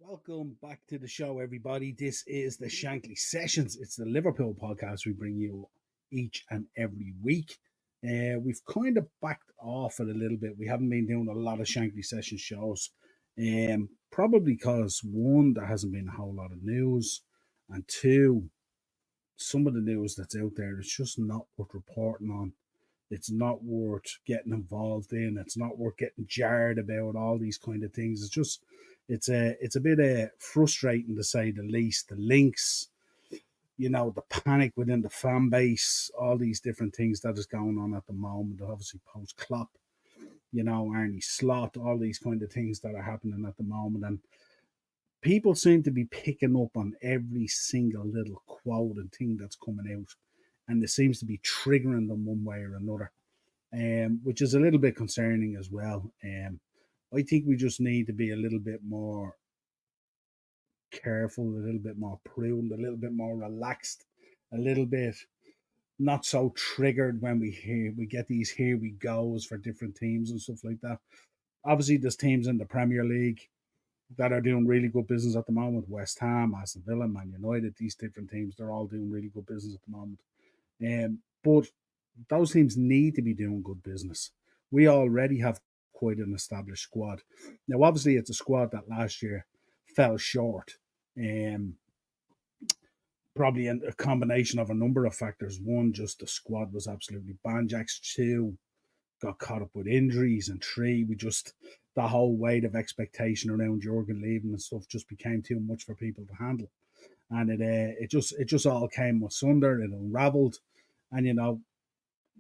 Welcome back to the show, everybody. This is the Shankly Sessions. It's the Liverpool podcast we bring you each and every week. We've kind of backed off it a little bit. We haven't been doing a lot of Shankly Session shows. Probably because one, there hasn't been a whole lot of news, and two, some of the news that's out there is just not worth reporting on. It's not worth getting involved in. It's not worth getting jarred about all these kind of things. It's a bit frustrating to say the least. The links, the panic within the fan base, all these different things that is going on at the moment. Obviously, post Klopp, Arnie Slot, all these kind of things that are happening at the moment, and people seem to be picking up on every single little quote and thing that's coming out, and it seems to be triggering them one way or another, which is a little bit concerning as well. I think we just need to be a little bit more careful, a little bit more prudent, a little bit more relaxed, a little bit not so triggered when we get these here we goes for different teams and stuff like that. Obviously, there's teams in the Premier League that are doing really good business at the moment. West Ham, Aston Villa, Man United, these different teams, they're all doing really good business at the moment. But those teams need to be doing good business. We already have quite an established squad. Now, obviously, it's a squad that last year fell short. Probably a combination of a number of factors. One, just the squad was absolutely banjacks. Two, got caught up with injuries. And three, the whole weight of expectation around Jurgen leaving and stuff just became too much for people to handle. And it just all came asunder. It unraveled. And,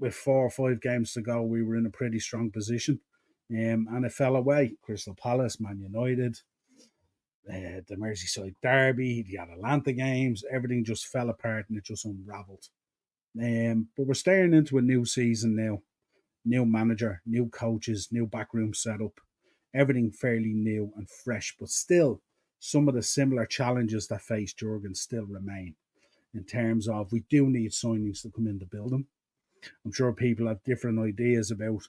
with 4 or 5 games to go, we were in a pretty strong position. And it fell away. Crystal Palace, Man United, the Merseyside Derby, the Atalanta games, everything just fell apart and it just unraveled. But we're staring into a new season now. New manager, new coaches, new backroom setup, everything fairly new and fresh, but still some of the similar challenges that faced Jurgen still remain in terms of we do need signings to come in to build them. I'm sure people have different ideas about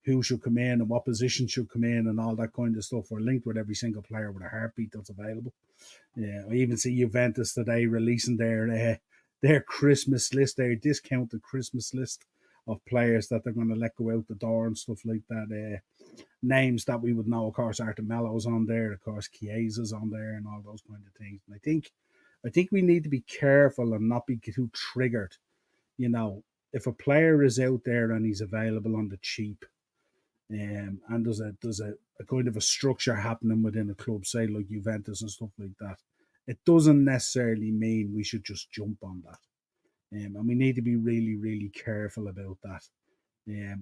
who should come in and what position should come in and all that kind of stuff. We're linked with every single player with a heartbeat that's available. I even see Juventus today releasing their Christmas list, their discounted Christmas list of players that they're going to let go out the door and stuff like that. Names that we would know, of course, Artemello's on there, of course, Chiesa's on there, and all those kind of things. And I think we need to be careful and not be too triggered. If a player is out there and he's available on the cheap, and there's a kind of a structure happening within a club, say like Juventus and stuff like that, it doesn't necessarily mean we should just jump on that. And we need to be really, really careful about that.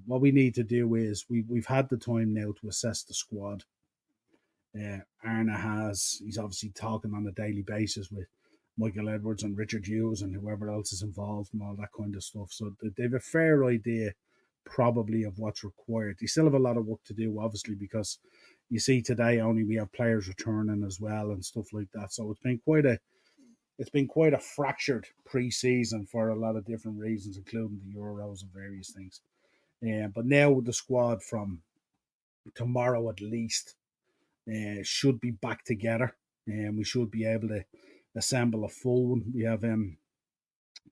What we need to do is we've had the time now to assess the squad. He's obviously talking on a daily basis with Michael Edwards and Richard Hughes and whoever else is involved and all that kind of stuff. So they have a fair idea probably of what's required. They still have a lot of work to do, obviously, because you see today only we have players returning as well and stuff like that. So it's been quite a fractured pre-season for a lot of different reasons, including the Euros and various things. But now with the squad from tomorrow at least should be back together, and we should be able to assemble a full one. We have a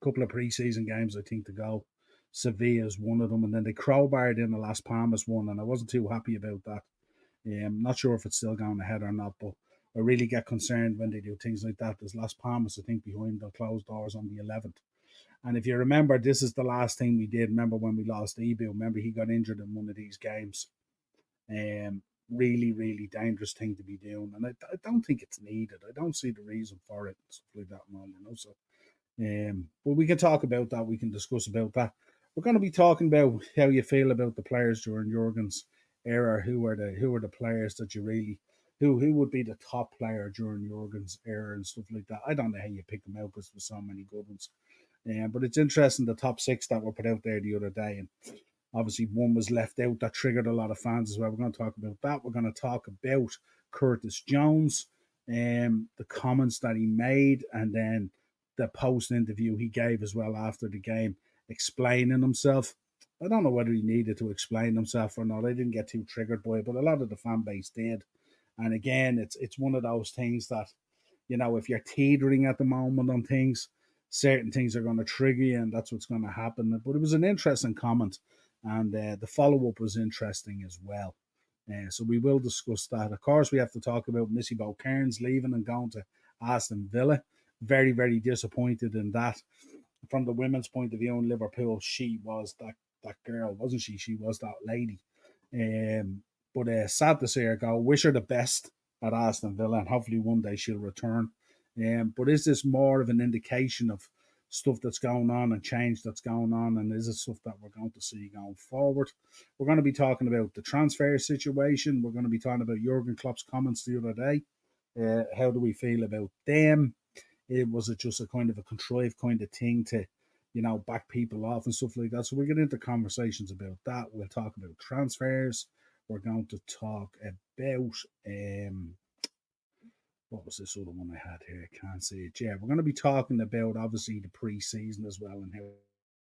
couple of pre-season games, I think, to go. Sevilla is one of them, and then they crowbarred in the Las Palmas one, and I wasn't too happy about that. Not sure if it's still going ahead or not, but I really get concerned when they do things like that. There's Las Palmas, I think, behind the closed doors on the 11th. And if you remember, this is the last thing we did. Remember when we lost Ebu? Remember he got injured in one of these games. Really, really dangerous thing to be doing. And I don't think it's needed. I don't see the reason for it, stuff like that and all, So, but we can talk about that. We can discuss about that. We're going to be talking about how you feel about the players during Jurgen's era. Who are the players that you really who would be the top player during Jurgen's era and stuff like that. I don't know how you pick them out because there's so many good ones. But it's interesting, the top 6 that were put out there the other day, and obviously one was left out that triggered a lot of fans as well. We're going to talk about that. We're going to talk about Curtis Jones, the comments that he made, and then the post interview he gave as well after the game, explaining himself. I don't know whether he needed to explain himself or not. I didn't get too triggered by it, but a lot of the fan base did. And again, it's one of those things that, if you're teetering at the moment on things, certain things are going to trigger you, and that's what's going to happen. But it was an interesting comment, and the follow up was interesting as well. So we will discuss that. Of course, we have to talk about Missy Bo Cairns leaving and going to Aston Villa. Very, very disappointed in that. From the women's point of view in Liverpool, she was that girl, wasn't she? She was that lady. But sad to see her go. Wish her the best at Aston Villa, and hopefully one day she'll return. But is this more of an indication of stuff that's going on and change that's going on, and is it stuff that we're going to see going forward? We're going to be talking about the transfer situation. We're going to be talking about Jurgen Klopp's comments the other day. How do we feel about them? Was it just a kind of a contrived kind of thing to, back people off and stuff like that? So we'll get into conversations about that. We'll talk about transfers. We're going to talk about what was this other one I had here? I can't see it. Yeah, we're going to be talking about obviously the pre-season as well and how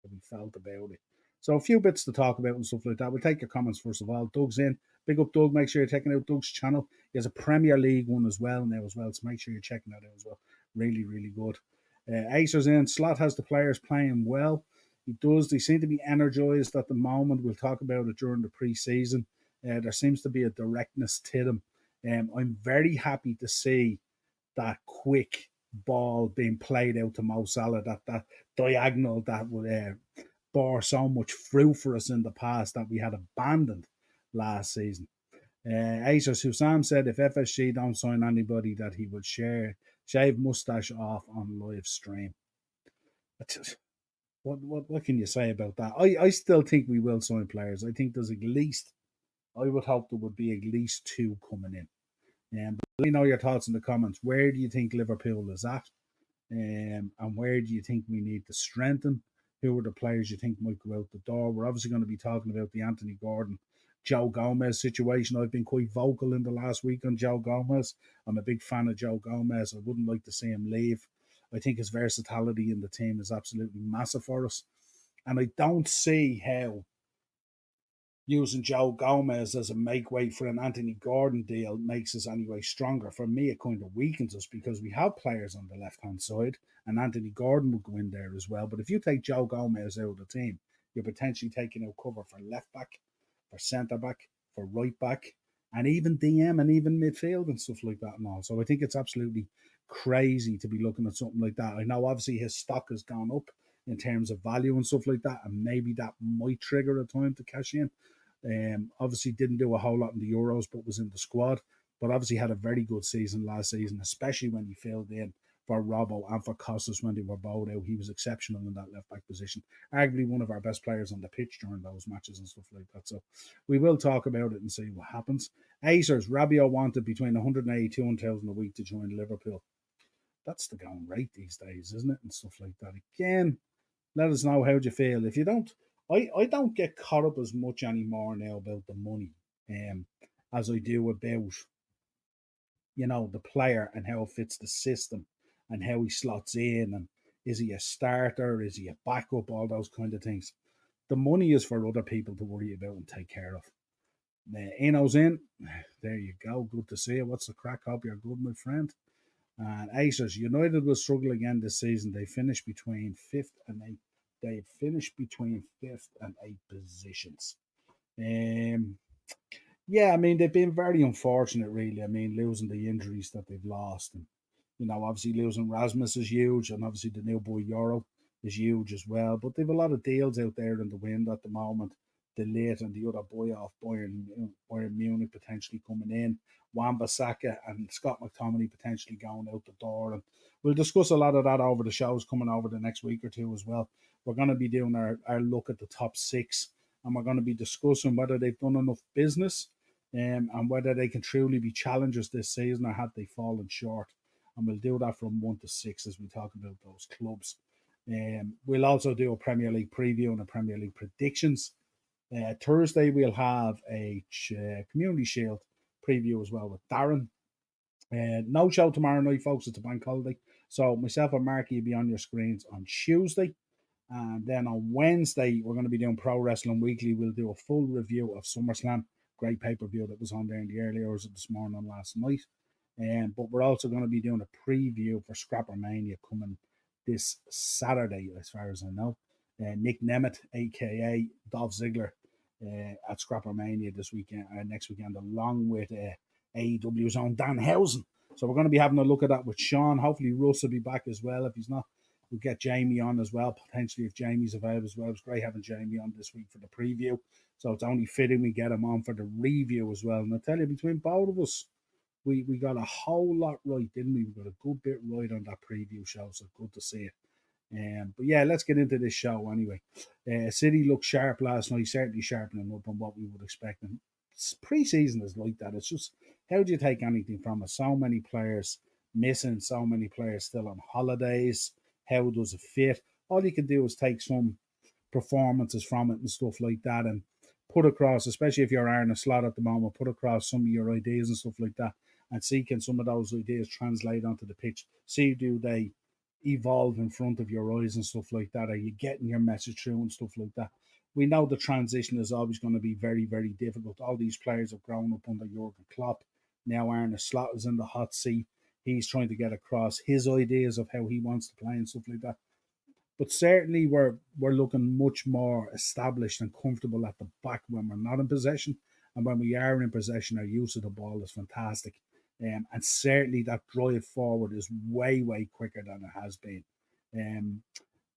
we felt about it. So a few bits to talk about and stuff like that. We'll take your comments first of all. Doug's in. Big up Doug. Make sure you're checking out Doug's channel. He has a Premier League one as well now as well. So make sure you're checking that out as well. Really, really good. Acer's in. Slot has the players playing well. He does. They seem to be energised at the moment. We'll talk about it during the pre-season. There seems to be a directness to them. I'm very happy to see that quick ball being played out to Mo Salah, that diagonal that would bore so much fruit for us in the past that we had abandoned last season. Acer Susam said if FSG don't sign anybody that he would shave mustache off on live stream. What can you say about that? I still think we will sign players. I think there's at least, I would hope there would be at least 2 coming in. But let me know your thoughts in the comments. Where do you think Liverpool is at? And where do you think we need to strengthen? Who are the players you think might go out the door? We're obviously going to be talking about the Anthony Gordon, Joe Gomez situation. I've been quite vocal in the last week on Joe Gomez. I'm a big fan of Joe Gomez. I wouldn't like to see him leave. I think his versatility in the team is absolutely massive for us. And I don't see how using Joe Gomez as a make weight for an Anthony Gordon deal makes us anyway stronger. For me, it kind of weakens us because we have players on the left-hand side, and Anthony Gordon will go in there as well. But if you take Joe Gomez out of the team, you're potentially taking out cover for left-back, for centre-back, for right-back, and even DM and even midfield and stuff like that and all. So I think it's absolutely crazy to be looking at something like that. I know obviously his stock has gone up in terms of value and stuff like that, and maybe that might trigger a time to cash in. Obviously didn't do a whole lot in the Euros, but was in the squad. But obviously had a very good season last season, especially when he filled in for Robbo and for Costas when they were both out. He was exceptional in that left back position. Arguably one of our best players on the pitch during those matches and stuff like that. So we will talk about it and see what happens. Acers, Rabiot wanted between 182 and 1,000 a week to join Liverpool. That's the going rate these days, isn't it? And stuff like that. Again, let us know how you feel. If you don't, I don't get caught up as much anymore now about the money as I do about, the player and how it fits the system and how he slots in and is he a starter, is he a backup, all those kind of things. The money is for other people to worry about and take care of. Eno's in. There you go. Good to see you. What's the crack? Hope you're good, my friend. And Acers, United will struggle again this season. They finished between 5th and 8th. They finished between 5th and 8th positions. Yeah, I mean, they've been very unfortunate, really. I mean, losing the injuries that they've lost. And, obviously losing Rasmus is huge. And obviously the new boy Euro is huge as well. But they've a lot of deals out there in the wind at the moment. The late and the other boy off Bayern Munich potentially coming in. Wan-Bissaka and Scott McTominay potentially going out the door. And we'll discuss a lot of that over the shows coming over the next week or two as well. We're going to be doing our look at the top 6, and we're going to be discussing whether they've done enough business and whether they can truly be challengers this season or have they fallen short. And we'll do that from 1 to 6 as we talk about those clubs. We'll also do a Premier League preview and a Premier League predictions. Thursday, we'll have a Community Shield preview as well with Darren. No show tomorrow night, folks. It's a bank holiday. So myself and Marky will be on your screens on Tuesday. And then on Wednesday, we're going to be doing Pro Wrestling Weekly. We'll do a full review of SummerSlam. great pay-per-view that was on there in the early hours of this morning and last night. But we're also going to be doing a preview for Scrapper Mania coming this Saturday, as far as I know. Nick Nemeth, aka Dolph Ziggler, at Scrapper Mania this weekend, next weekend, along with AEW's own Danhausen. So we're going to be having a look at that with Sean. Hopefully Russ will be back as well. If he's not, we'll get Jamie on as well, potentially if Jamie's available as well. It was great having Jamie on this week for the preview. So it's only fitting we get him on for the review as well. And I tell you, between both of us, we got a whole lot right, didn't we? We got a good bit right on that preview show, so good to see it. But yeah, let's get into this show anyway. City looked sharp last night, certainly sharpening up on what we would expect. And pre-season is like that. It's just, how do you take anything from it? So many players missing, so many players still on holidays. How does it fit? All you can do is take some performances from it and stuff like that and put across, especially if you're Arne Slot at the moment, put across some of your ideas and stuff like that and see can some of those ideas translate onto the pitch. See, do they evolve in front of your eyes and stuff like that? Are you getting your message through and stuff like that? We know the transition is always going to be very, very difficult. All these players have grown up under Jurgen Klopp. Now Arne Slot is in the hot seat. He's trying to get across his ideas of how he wants to play and stuff like that. But certainly we're looking much more established and comfortable at the back when we're not in possession. And when we are in possession, our use of the ball is fantastic. And certainly that drive forward is way, way quicker than it has been.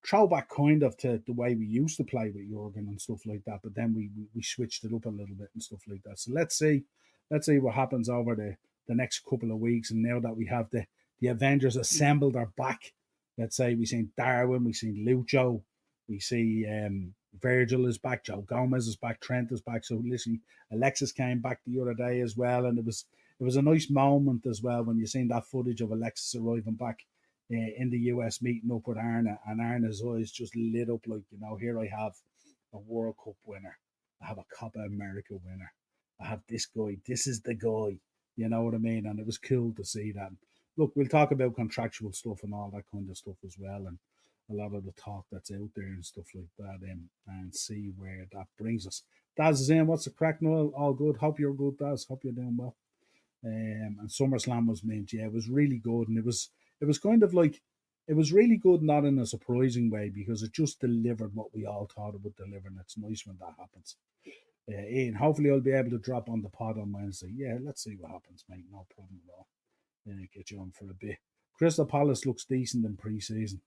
Throwback kind of to the way we used to play with Jurgen and stuff like that, but then we switched it up a little bit and stuff like that. So let's see what happens over the next couple of weeks. And now that we have the Avengers assembled are back, let's say we've seen Darwin, we've seen Lucho, we see Virgil is back, Joe Gomez is back, Trent is back. So listen, Alexis came back the other day as well, and it was a nice moment as well when you seen that footage of Alexis arriving back in the US, meeting up with Arne, and Arne's eyes just lit up like, here I have a World Cup winner, I have a Copa America winner, I have this guy, this is the guy, you know what I mean? And it was cool to see that. Look, we'll talk about contractual stuff and all that kind of stuff as well, and a lot of the talk that's out there and stuff like that, and see where that brings us. Daz is in. What's the crack, Noel? All good. Hope you're good, Daz. Hope you're doing well. And SummerSlam was meant, yeah, it was really good, and it was kind of like, it was really good, not in a surprising way, because it just delivered what we all thought it would deliver, and it's nice when that happens. Ian, hopefully I'll be able to drop on the pod on Wednesday. Yeah, let's see what happens, mate. No problem at all. Get you on for a bit. Crystal Palace looks decent in pre-season.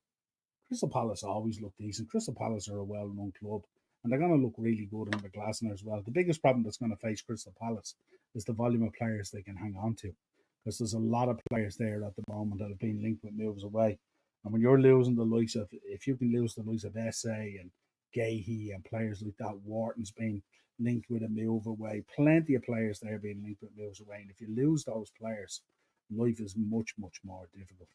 Crystal Palace always look decent. Crystal Palace are a well-known club, and they're going to look really good under Glasner as well. The biggest problem that's going to face Crystal Palace is the volume of players they can hang on to, because there's a lot of players there at the moment that have been linked with moves away. And when you're losing the likes of, if you can lose the likes of SA and Gahey and players like that, Wharton's been linked with a move away. Plenty of players there being linked with moves away. And if you lose those players, life is much, much more difficult.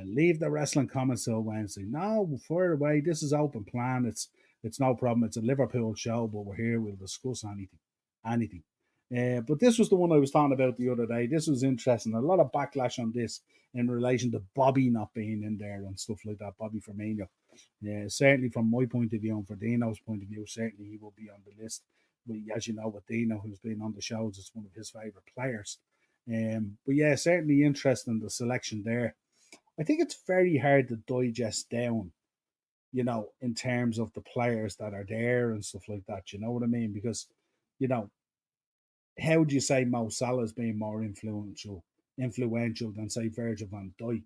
Leave the wrestling comments till Wednesday. No, fire away. This is open plan. It's no problem. It's a Liverpool show, but we're here. We'll discuss anything. But this was the one I was talking about the other day. This was interesting. A lot of backlash on this in relation to Bobby not being in there and stuff like that. Bobby Firmino. Certainly from my point of view and for Dino's point of view, certainly he will be on the list. But as you know, with Dino, who's been on the shows, it's one of his favourite players. But yeah, certainly interesting, the selection there. I think it's very hard to digest down, in terms of the players that are there and stuff like that. You know what I mean? Because, how do you say Mo Salah's being more influential than, say, Virgil van Dijk?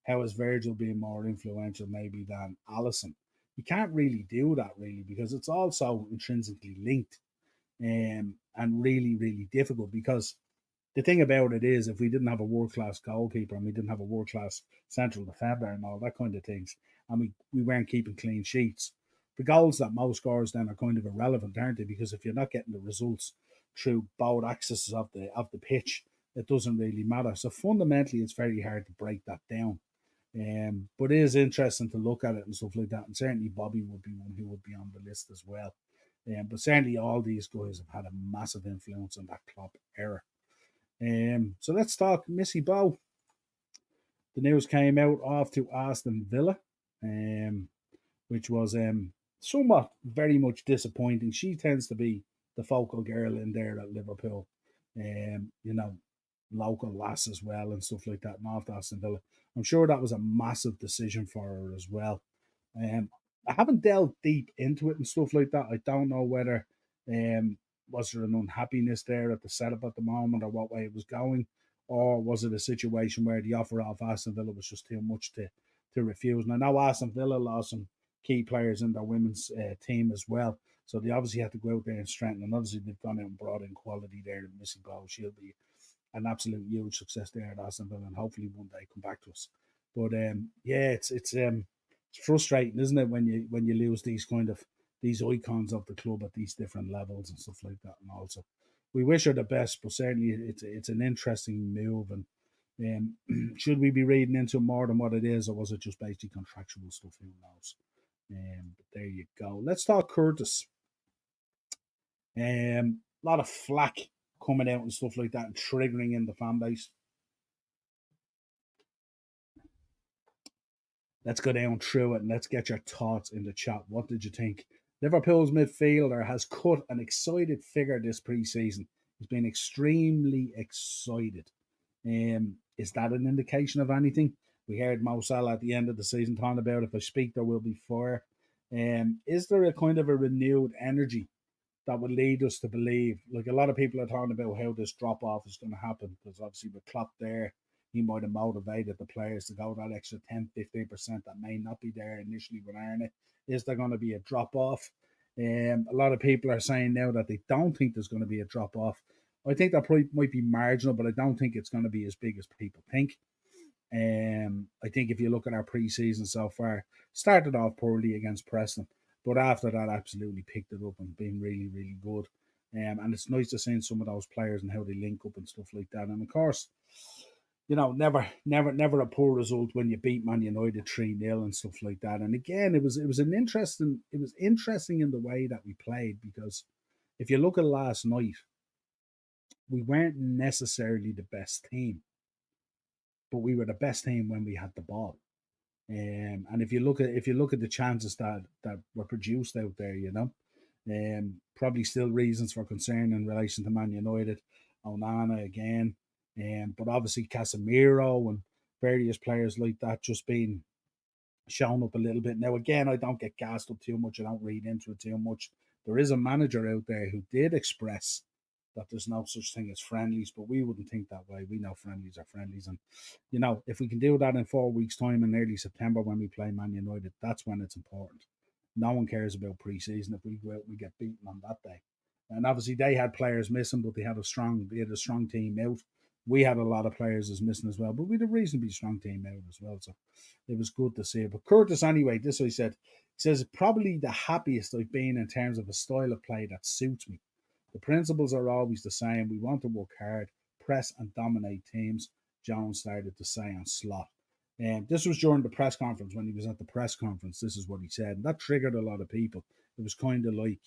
How is Virgil being more influential maybe than Alisson? You can't really do that, really, because it's also intrinsically linked, and really, really difficult, because the thing about it is, if we didn't have a world-class goalkeeper and we didn't have a world-class central defender and all that kind of things, and we weren't keeping clean sheets, the goals that Mo scores then are kind of irrelevant, aren't they? Because if you're not getting the results through both axes of the pitch, it doesn't really matter. So fundamentally, it's very hard to break that down. But it is interesting to look at it and stuff like that. And certainly Bobby would be one who would be on the list as well. But certainly all these guys have had a massive influence on that Klopp era. So let's talk Missy Bow. The news came out off to Aston Villa, which was somewhat very much disappointing. She tends to be the focal girl in there at Liverpool. You know, local lass as well and stuff like that, and off to Aston Villa. I'm sure that was a massive decision for her as well. I haven't delved deep into it and stuff like that. I don't know whether um, was there an unhappiness there at the setup at the moment or what way it was going, or was it a situation where the offer of Aston Villa was just too much to refuse? And I know Aston Villa lost some key players in their women's team as well, so they obviously had to go out there and strengthen. And obviously they've gone out and brought in quality there. The missing goal, she'll be an absolute huge success there at Aston Villa, and hopefully one day come back to us. But yeah, it's frustrating, isn't it, when you lose these kind of these icons of the club at these different levels and stuff like that. And also, we wish her the best, but certainly it's an interesting move. And should we be reading into more than what it is, or was it just basically contractual stuff? Who knows? But there you go. Let's talk Curtis. A lot of flack coming out and stuff like that and triggering in the fan base. Let's go down through it and let's get your thoughts in the chat. What did you think? Liverpool's midfielder has cut an excited figure this pre-season. He's been extremely excited. Is that an indication of anything? We heard Mo Salah at the end of the season talking about if I speak, there will be fire. Is there a kind of a renewed energy that would lead us to believe, like a lot of people are talking about how this drop off is going to happen, because obviously with Klopp there, he might have motivated the players to go that extra 10-15% that may not be there initially with Arne. Is there going to be a drop off? A lot of people are saying now that they don't think there's going to be a drop off. I think that probably might be marginal, but I don't think it's going to be as big as people think. I think if you look at our pre-season so far, started off poorly against Preston, but after that, absolutely picked it up and been really, really good. And it's nice to see some of those players and how they link up and stuff like that. And of course, you know, never a poor result when you beat Man United 3-0 and stuff like that. And again, it was interesting in the way that we played, because if you look at last night, we weren't necessarily the best team, but we were the best team when we had the ball. And if you look at the chances that were produced out there, you know, probably still reasons for concern in relation to Man United, Onana again, but obviously Casemiro and various players like that just being shown up a little bit. Now again, I don't get gassed up too much. I don't read into it too much. There is a manager out there who did express that there's no such thing as friendlies, but we wouldn't think that way. We know friendlies are friendlies. And, you know, if we can do that in 4 weeks' time in early September when we play Man United, that's when it's important. No one cares about pre-season. If we go out, we get beaten on that day. And obviously they had players missing, but they had a strong team out. We had a lot of players as missing as well, but we had a reasonably strong team out as well. So it was good to see it. But Curtis, anyway, this I said, he says, probably the happiest I've been in terms of a style of play that suits me. The principles are always the same. We want to work hard, press and dominate teams, Jones started to say on Slot. And this was during the press conference. When he was at the press conference, this is what he said. And that triggered a lot of people. It was kind of like,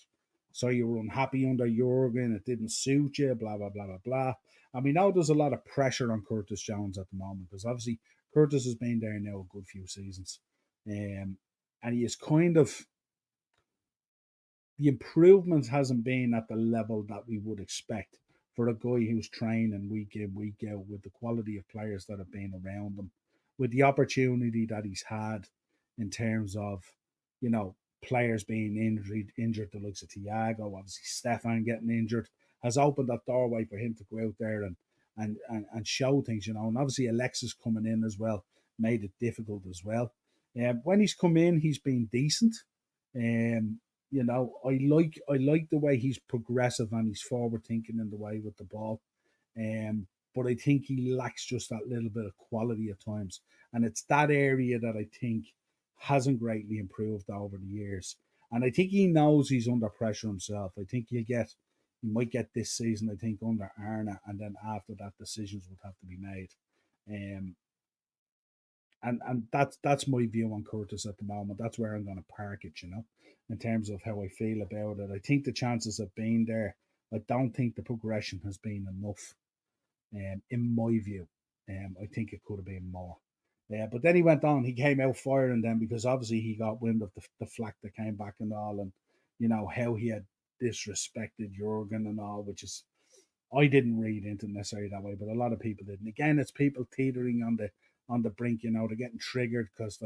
so you were unhappy under Jurgen, it didn't suit you, blah, blah, blah, blah, blah. And we know there's a lot of pressure on Curtis Jones at the moment, because obviously Curtis has been there now a good few seasons. And he is kind of, the improvement hasn't been at the level that we would expect for a guy who's training week in, week out, with the quality of players that have been around him, with the opportunity that he's had in terms of, you know, players being injured, the likes of Thiago, obviously Stefan getting injured, has opened that doorway for him to go out there and show things, you know. And obviously Alexis coming in as well made it difficult as well. When he's come in, he's been decent. You know, I like the way he's progressive and he's forward thinking in the way with the ball. But I think he lacks just that little bit of quality at times. And it's that area that I think hasn't greatly improved over the years. And I think he knows he's under pressure himself. I think he might get this season, I think, under Arna, and then after that decisions would have to be made. And that's my view on Curtis at the moment. That's where I'm going to park it, you know, in terms of how I feel about it. I think the chances have been there. I don't think the progression has been enough, in my view. I think it could have been more. But then he went on. He came out firing them because obviously he got wind of the flack that came back and all, and you know how he had disrespected Jurgen and all, which is I didn't read into it necessarily that way, but a lot of people did. And again, it's people teetering on the brink. They're getting triggered because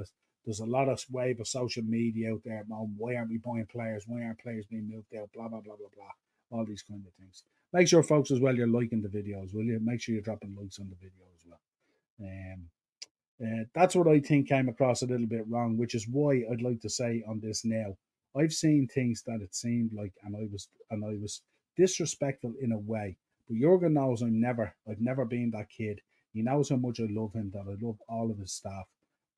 there's a lot of wave of social media out there. Oh, why aren't we buying players? Why aren't players being moved out? Blah blah blah blah blah. All these kind of things. Make sure, folks, as well, you're liking the videos, will you? Make sure you're dropping likes on the video as well. That's what I think came across a little bit wrong, which is why I'd like to say on this now. I've seen things that it seemed like, and I was disrespectful in a way. But Jurgen knows I've never been that kid. He knows how much I love him, that I love all of his staff.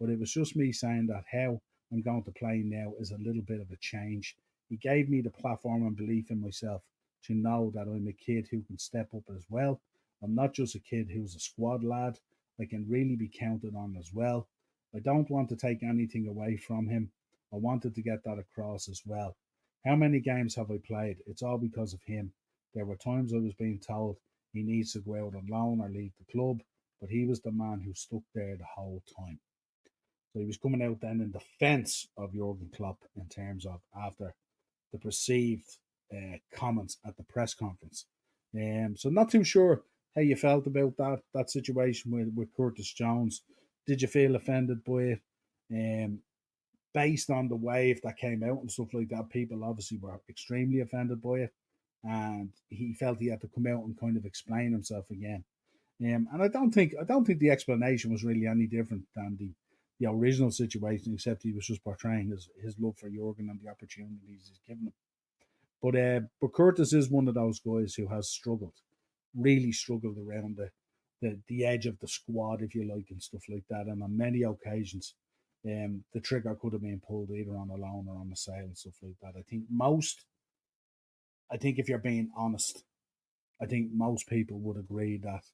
But it was just me saying that how I'm going to play now is a little bit of a change. He gave me the platform and belief in myself to know that I'm a kid who can step up as well. I'm not just a kid who's a squad lad. I can really be counted on as well. I don't want to take anything away from him. I wanted to get that across as well. How many games have I played? It's all because of him. There were times I was being told he needs to go out on loan or leave the club, but he was the man who stuck there the whole time. So he was coming out then in defence of Jurgen Klopp in terms of after the perceived comments at the press conference. So not too sure how you felt about that situation with Curtis Jones. Did you feel offended by it? Based on the wave that came out and stuff like that, people obviously were extremely offended by it, and he felt he had to come out and kind of explain himself again. And I don't think the explanation was really any different than the original situation, except he was just portraying his love for Jurgen and the opportunities he's given him. But Curtis is one of those guys who has struggled, really struggled around the edge of the squad, if you like, and stuff like that. And on many occasions, the trigger could have been pulled either on a loan or on a sale and stuff like that. I think if you're being honest, I think most people would agree that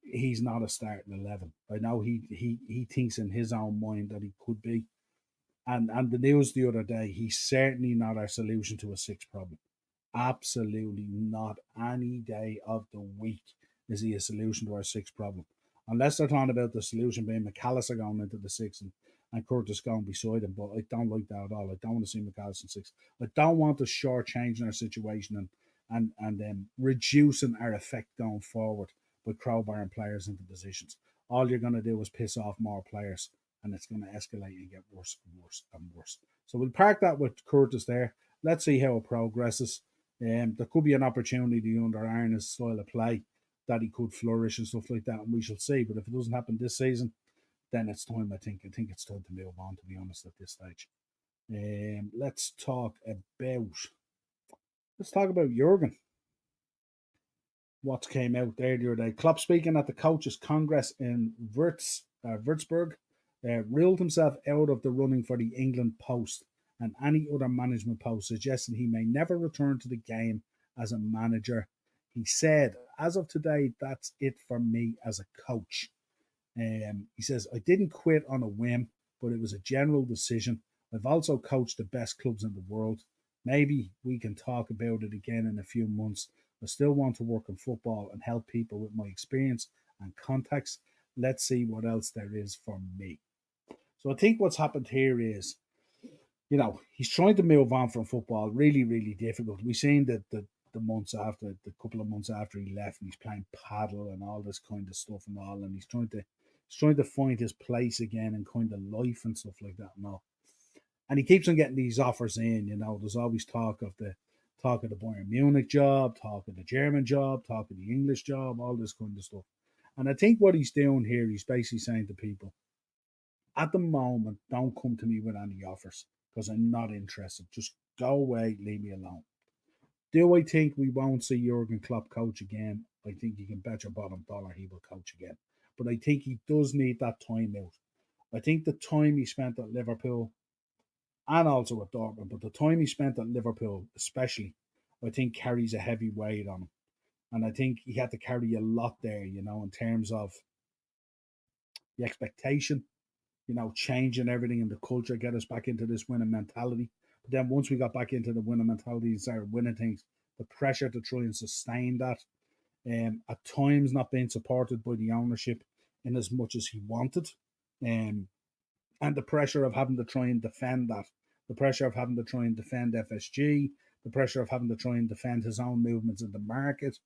he's not a starting 11. I know he thinks in his own mind that he could be. And the news the other day, he's certainly not our solution to a six problem. Absolutely not. Any day of the week is he a solution to our six problem. Unless they're talking about the solution being McAllister going into the six and Curtis going beside him. But I don't like that at all. I don't want to see McAllister in six. I don't want us shortchanging our situation and reducing our effect going forward by crowbarring players into positions. All you're going to do is piss off more players, and it's going to escalate and get worse and worse and worse. So we'll park that with Curtis there. Let's see how it progresses. There could be an opportunity under Arna's style of play that he could flourish and stuff like that, and we shall see. But if it doesn't happen this season, then it's time. I think it's time to move on. To be honest, at this stage, let's talk about Jurgen. What came out there the other day? Klopp speaking at the coaches' congress in Würzburg, ruled himself out of the running for the England post and any other management post, suggesting he may never return to the game as a manager. He said, as of today, that's it for me as a coach. He says, I didn't quit on a whim, but it was a general decision. I've also coached the best clubs in the world. Maybe we can talk about it again in a few months. I still want to work in football and help people with my experience and contacts. Let's see what else there is for me. So I think what's happened here is, he's trying to move on from football. Really, really difficult. We've seen the couple of months after he left, and he's playing paddle and all this kind of stuff and all, and he's trying to find his place again and kind of life and stuff like that and all. And he keeps on getting these offers in. There's always talk of the Bayern Munich job, talk of the German job, talk of the English job, all this kind of stuff. And I think what he's doing here, he's basically saying to people, at the moment, don't come to me with any offers because I'm not interested. Just go away, leave me alone. Do I think we won't see Jurgen Klopp coach again? I think you can bet your bottom dollar he will coach again. But I think he does need that time out. I think the time he spent at Liverpool and also at Dortmund, but the time he spent at Liverpool especially, I think carries a heavy weight on him. And I think he had to carry a lot there, in terms of the expectation, changing everything in the culture, get us back into this winning mentality. But then once we got back into the winning mentality and started winning things, the pressure to try and sustain that, at times not being supported by the ownership in as much as he wanted, and the pressure of having to try and defend that, the pressure of having to try and defend FSG, the pressure of having to try and defend his own movements in the market.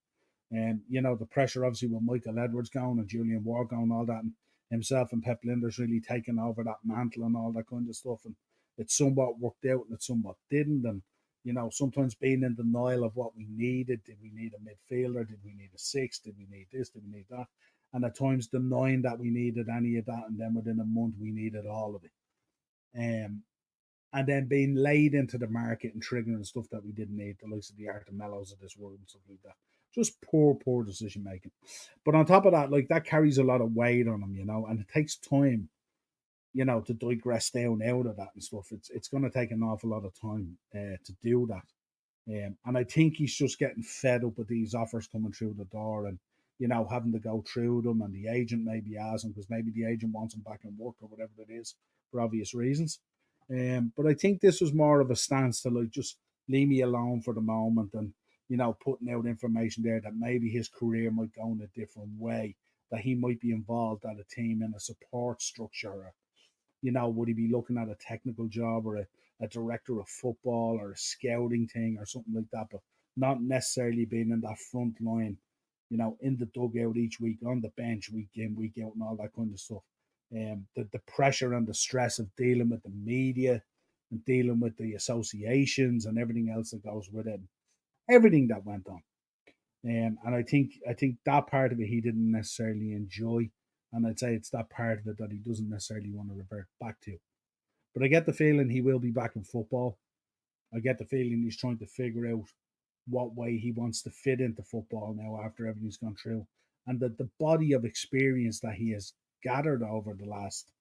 And the pressure obviously with Michael Edwards going and Julian Ward going, all that, and himself and Pep Linders really taking over that mantle and all that kind of stuff. And it somewhat worked out and it somewhat didn't. And sometimes being in denial of what we needed. Did we need a midfielder? Did we need a six? Did we need this? Did we need that? And at times denying that we needed any of that, and then within a month we needed all of it. And then being laid into the market and triggering stuff that we didn't need, the likes of the Arthur Mellows of this world and stuff like that. Just poor decision making. But on top of that, like, that carries a lot of weight on him, and it takes time, to digress down out of that and stuff. It's going to take an awful lot of time to do that. And I think he's just getting fed up with these offers coming through the door and, having to go through them, and the agent maybe asking because maybe the agent wants him back in work or whatever it is for obvious reasons. But I think this was more of a stance to, like, just leave me alone for the moment and, putting out information there that maybe his career might go in a different way, that he might be involved at a team in a support structure. Or, would he be looking at a technical job or a director of football or a scouting thing or something like that, but not necessarily being in that front line, in the dugout each week, on the bench week in, week out, and all that kind of stuff. The pressure and the stress of dealing with the media and dealing with the associations and everything else that goes with it, everything that went on. And I think that part of it he didn't necessarily enjoy, and I'd say it's that part of it that he doesn't necessarily want to revert back to. But I get the feeling he will be back in football. I get the feeling he's trying to figure out what way he wants to fit into football now after everything's gone through, and that the body of experience that he has gathered over the last,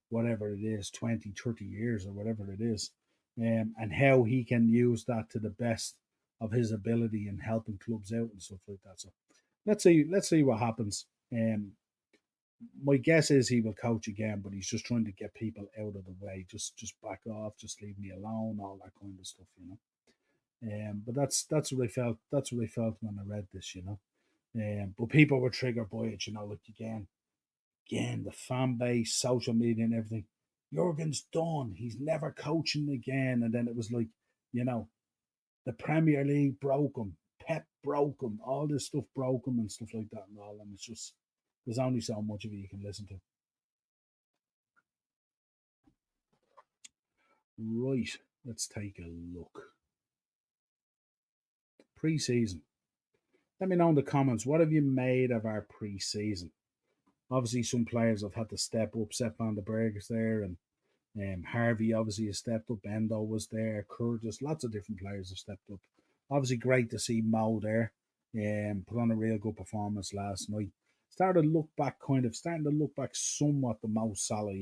whatever it is, 20, 30 years or whatever it is, and how he can use that to the best of his ability in helping clubs out and stuff like that. So let's see what happens. My guess is he will coach again, but he's just trying to get people out of the way. Just back off, just leave me alone, all that kind of stuff. But that's what I felt. That's what I felt when I read this. But people were triggered by it. Like, again, the fan base, social media, and everything. Jurgen's done. He's never coaching again. And then it was like, the Premier League broke him. Pep broke him. All this stuff broke him and stuff like that and all. And it's just, there's only so much of it you can listen to. Right. Let's take a look. Preseason. Let me know in the comments, what have you made of our preseason? Obviously, some players have had to step up. Sepp van der Berg's there, and Harvey obviously has stepped up. Endo was there. Curtis, lots of different players have stepped up. Obviously, great to see Mo there. Put on a real good performance last night. Starting to look back somewhat to Mo Salah,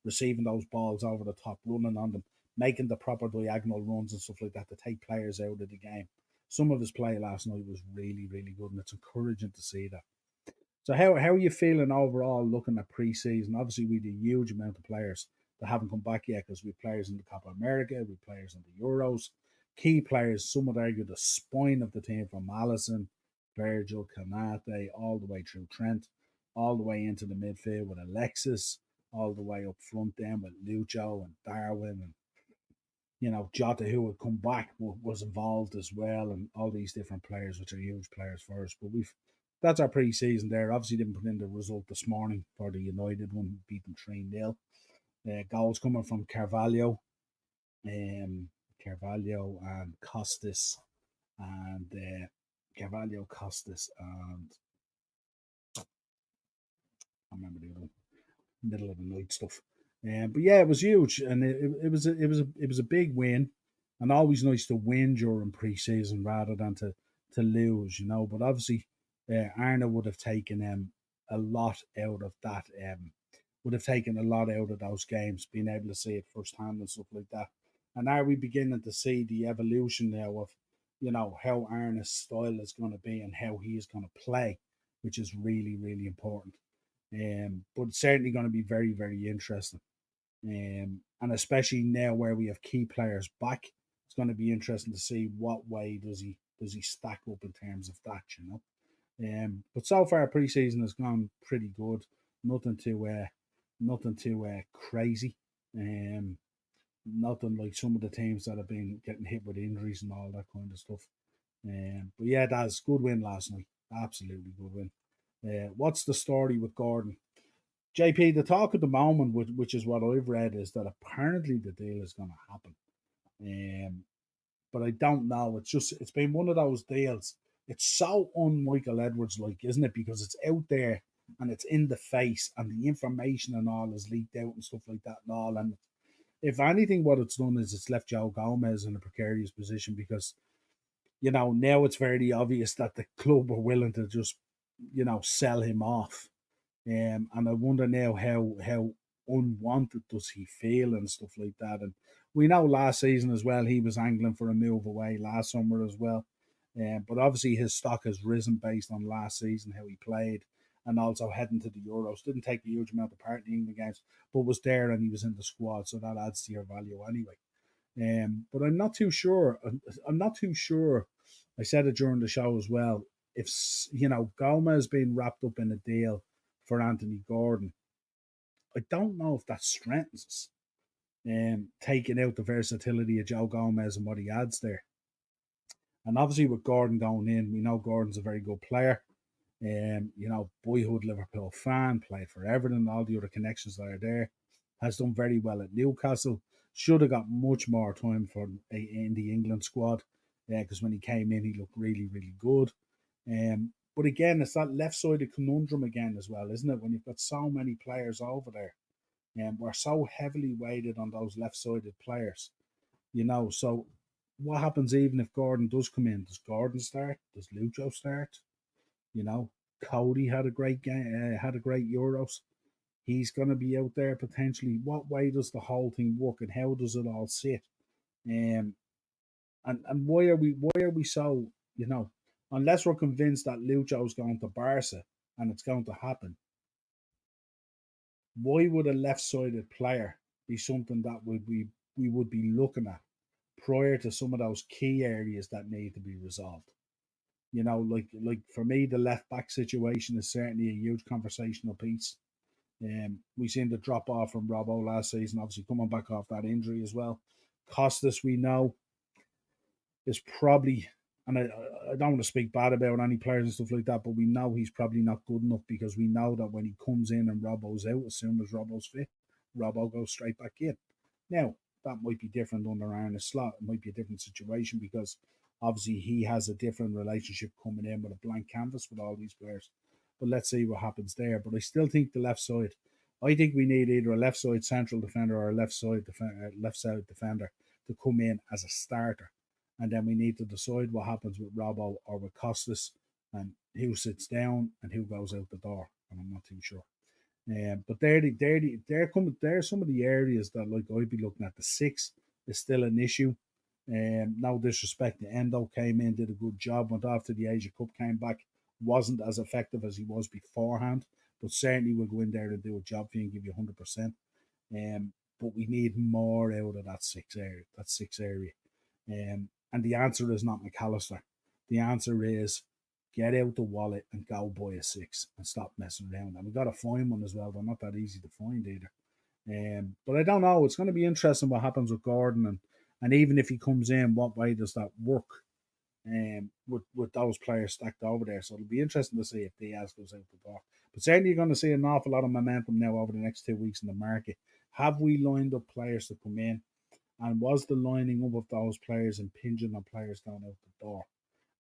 receiving those balls over the top, running on them, making the proper diagonal runs and stuff like that to take players out of the game. Some of his play last night was really, really good, and it's encouraging to see that. So how are you feeling overall looking at pre-season? Obviously, we had a huge amount of players that haven't come back yet because we have players in the Copa America, we have players in the Euros, key players. Some would argue the spine of the team, from Alisson, Virgil, Kanate, all the way through Trent, all the way into the midfield with Alexis, all the way up front then with Lucho and Darwin, and Jota, who would come back, was involved as well, and all these different players, which are huge players for us. But that's our pre-season there. Obviously, didn't put in the result this morning for the United one, beat them 3-0. Goals coming from Carvalho and Costas, and Carvalho, Costas, and I remember the other one, middle of the night stuff. But yeah, it was huge, and it was a big win, and always nice to win during pre-season rather than to lose, But obviously, Arne would have taken a lot out of that. Would have taken a lot out of those games, being able to see it firsthand and stuff like that. And are we beginning to see the evolution now of, how Arne's style is going to be and how he is going to play, which is really, really important. But it's certainly going to be very, very interesting. And especially now where we have key players back, it's going to be interesting to see what way does he stack up in terms of that. But so far preseason has gone pretty good. Nothing too crazy. Nothing like some of the teams that have been getting hit with injuries and all that kind of stuff. But yeah, that's good win last night. Absolutely good win. What's the story with Gordon? JP, the talk at the moment, which is what I've read, is that apparently the deal is going to happen. Um, but I don't know. It's been one of those deals. It's so un-Michael Edwards like, isn't it? Because it's out there and it's in the face and the information and all is leaked out and stuff like that and all. And if anything, what it's done is it's left Joe Gomez in a precarious position because, now it's very obvious that the club are willing to just, sell him off. And I wonder now how unwanted does he feel and stuff like that. And we know last season as well he was angling for a move away last summer as well. But obviously his stock has risen based on last season how he played, and also heading to the Euros. Didn't take a huge amount of part in the England games, but was there and he was in the squad, so that adds to your value anyway. But I'm not too sure. I'm not too sure. I said it during the show as well. If Gomez being wrapped up in a deal for Anthony Gordon, I don't know if that strengthens us. Taking out the versatility of Joe Gomez and what he adds there. And obviously with Gordon going in, we know Gordon's a very good player. Boyhood Liverpool fan, played for Everton, all the other connections that are there. Has done very well at Newcastle. Should have got much more time for in the England squad. Because when he came in, he looked really, really good. But again, it's that left-sided conundrum again as well, isn't it? When you've got so many players over there, and we're so heavily weighted on those left-sided players, So what happens even if Gordon does come in? Does Gordon start? Does Lucho start? You know, Cody had a great game, had a great Euros. He's going to be out there potentially. What way does the whole thing work, and how does it all sit? Um, and why are we so unless we're convinced that Lucho's going to Barca and it's going to happen, why would a left-sided player be something that we would be looking at prior to some of those key areas that need to be resolved? Like for me, the left back situation is certainly a huge conversational piece. We seen the drop off from Robbo last season, obviously coming back off that injury as well. Costas, we know, is probably, and I don't want to speak bad about any players and stuff like that, but we know he's probably not good enough because we know that when he comes in and Robbo's out, as soon as Robbo's fit, Robbo goes straight back in. Now, that might be different under Arne Slot. It might be a different situation because obviously he has a different relationship coming in with a blank canvas with all these players. But let's see what happens there. But I still think the left side, I think we need either a left side central defender or a left side defender to come in as a starter, and then we need to decide what happens with Robbo or with Costas, and who sits down and who goes out the door. And I'm not too sure. But they're some of the areas that like I'd be looking at. The six is still an issue. No disrespect to Endo, came in, did a good job, went off to the Asia Cup, came back, wasn't as effective as he was beforehand, but certainly will go in there and do a job for you and give you 100%. But we need more out of that six area. And the answer is not McAllister. The answer is get out the wallet and go buy a six and stop messing around. And we've got to find one as well. They're not that easy to find either. But I don't know. It's going to be interesting what happens with Gordon, and even if he comes in, what way does that work? With those players stacked over there. So it'll be interesting to see if Diaz goes out the door. But certainly you're going to see an awful lot of momentum now over the next 2 weeks in the market. Have we lined up players to come in? And was the lining up of those players impinging on players going out the door?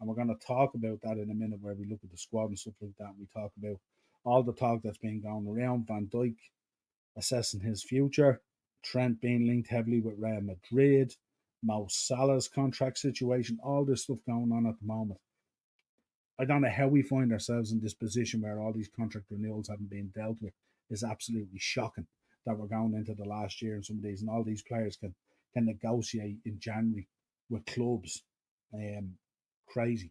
And we're going to talk about that in a minute where we look at the squad and stuff like that. And we talk about all the talk that's been going around. Van Dijk assessing his future. Trent being linked heavily with Real Madrid. Mo Salah's contract situation. All this stuff going on at the moment. I don't know how we find ourselves in this position where all these contract renewals haven't been dealt with. Is absolutely shocking that we're going into the last year and some of these, and all these players can negotiate in January with clubs. Crazy.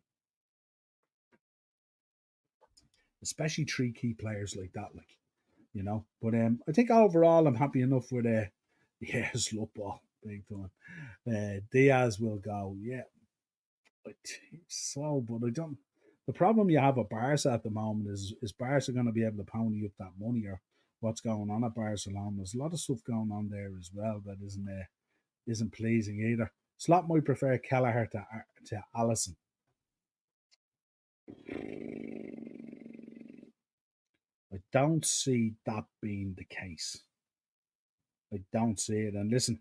Especially three key players like that, But I think overall I'm happy enough with yes, look ball, big time. Diaz will go, yeah. But but I don't. The problem you have at Barca at the moment is Barca going to be able to pony up that money, or what's going on at Barcelona? There's a lot of stuff going on there as well that isn't there. isn't pleasing either. Slot might prefer Kelleher to Allison. I don't see that being the case. I don't see it. And listen,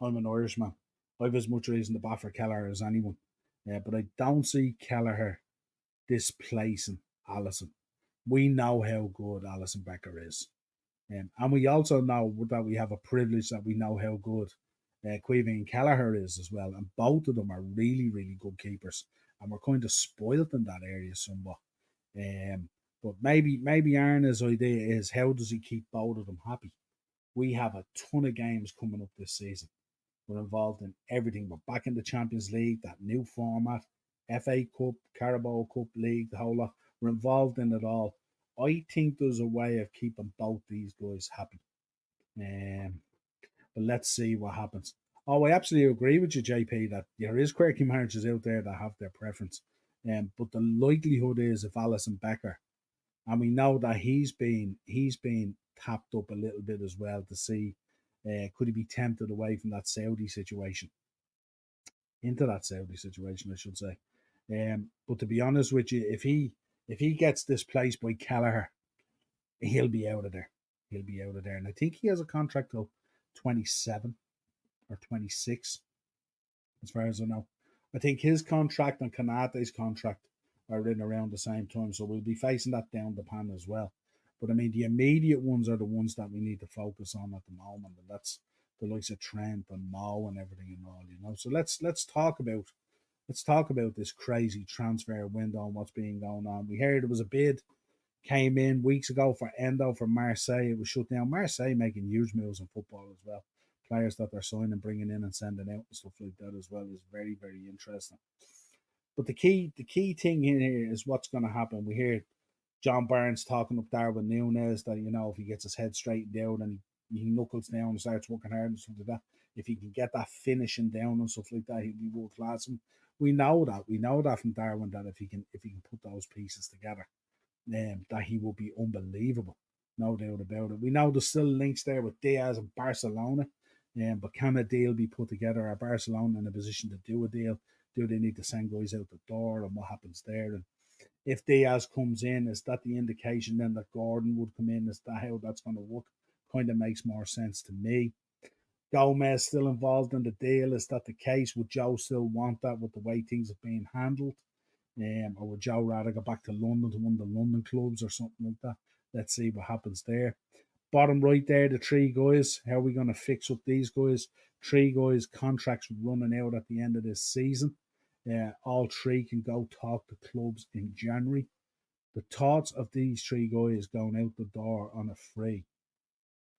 I'm an Irishman. I've as much reason to bat for Kelleher as anyone. But I don't see Kelleher displacing Allison. We know how good Alison Becker is. And we also know that we have a privilege that we know how good Queeving and Kelleher is as well. And both of them are really, really good keepers. And we're kind of spoilt in that area somewhat. But maybe Arna's idea is, how does he keep both of them happy? We have a ton of games coming up this season. We're involved in everything. We're back in the Champions League, that new format, FA Cup, Carabao Cup League, the whole lot. We're involved in it all. I think there's a way of keeping both these guys happy. But let's see what happens. Oh, I absolutely agree with you, JP, that there is quirky managers out there that have their preference. But the likelihood is, if Alison Becker, and we know that he's been tapped up a little bit as well to see, could he be tempted away from that Saudi situation, into that Saudi situation, I should say. But to be honest with you, if he gets displaced by Kelleher, he'll be out of there. He'll be out of there. And I think he has a contract till 27 or 26, as far as I know. I think his contract and Kanate's contract are in around the same time, so we'll be facing that down the pan as well. But I mean, the immediate ones are the ones that we need to focus on at the moment, and that's the likes of Trent and Mo and everything and all, you know. So let's talk about this crazy transfer window and what's being going on. We heard there was a bid came in weeks ago for Endo for Marseille. It was shut down. Marseille making huge moves in football as well. Players that they're signing, bringing in and sending out and stuff like that as well is very, very interesting. But the key thing in here is what's going to happen. We hear John Barnes talking up there with Nunez that, you know, if he gets his head straightened out and he knuckles down and starts working hard and stuff like that, if he can get that finishing down and stuff like that, he'll be world class. And we know that. We know that from Darwin, that if he can put those pieces together, that he will be unbelievable. No doubt about it. We know there's still links there with Diaz and Barcelona. But can a deal be put together? Are Barcelona in a position to do a deal? Do they need to send guys out the door, and what happens there? And if Diaz comes in, is that the indication then that Gordon would come in? Is that how that's going to work? Kind of makes more sense to me. Gomez still involved in the deal. Is that the case? Would Joe still want that with the way things have been handled? Or would Joe rather go back to London, to one of the London clubs or something like that? Let's see what happens there. Bottom right there, the three guys. How are we going to fix up these guys? Three guys' contracts running out at the end of this season. All three can go talk to clubs in January. The thoughts of these three guys going out the door on a free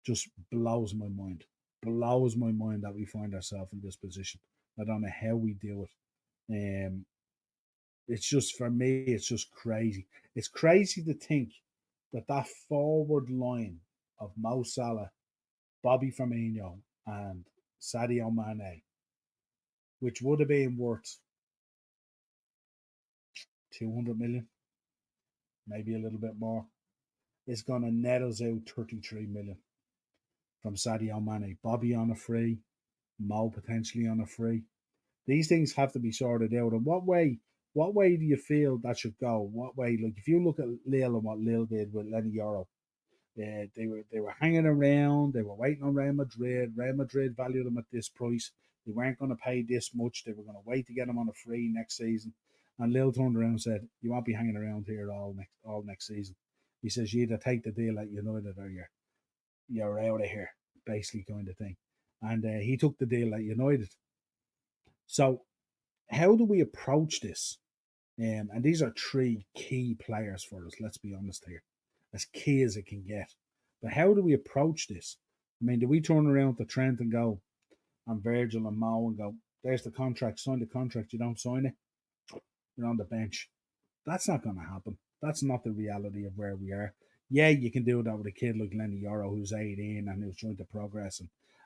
just blows my mind. Blows my mind that we find ourselves in this position. I don't know how we do it. It's just, for me, it's just crazy. It's crazy to think that forward line of Mo Salah, Bobby Firmino, and Sadio Mane, which would have been worth 200 million, maybe a little bit more, is going to net us out 33 million from Sadio Mane. Bobby on a free, Mo potentially on a free. These things have to be sorted out. And what way do you feel that should go? What way? Like, if you look at Lille and what Lille did with Lenny Yoro, they were hanging around. They were waiting on Real Madrid. Real Madrid valued them at this price. They weren't going to pay this much. They were going to wait to get them on a free next season. And Lille turned around and said, "You won't be hanging around here all next season." He says, "You either take the deal at United or you're out of here," basically, kind of thing. And he took the deal at United. So how do we approach this? And these are three key players for us, let's be honest here. As key as it can get. But how do we approach this? I mean, do we turn around to Trent and go, and Virgil and Mo, and go, "There's the contract, sign the contract, you don't sign it, you're on the bench"? That's not going to happen. That's not the reality of where we are. Yeah, you can do that with a kid like Lenny Yoro, who's 18 and who's trying to progress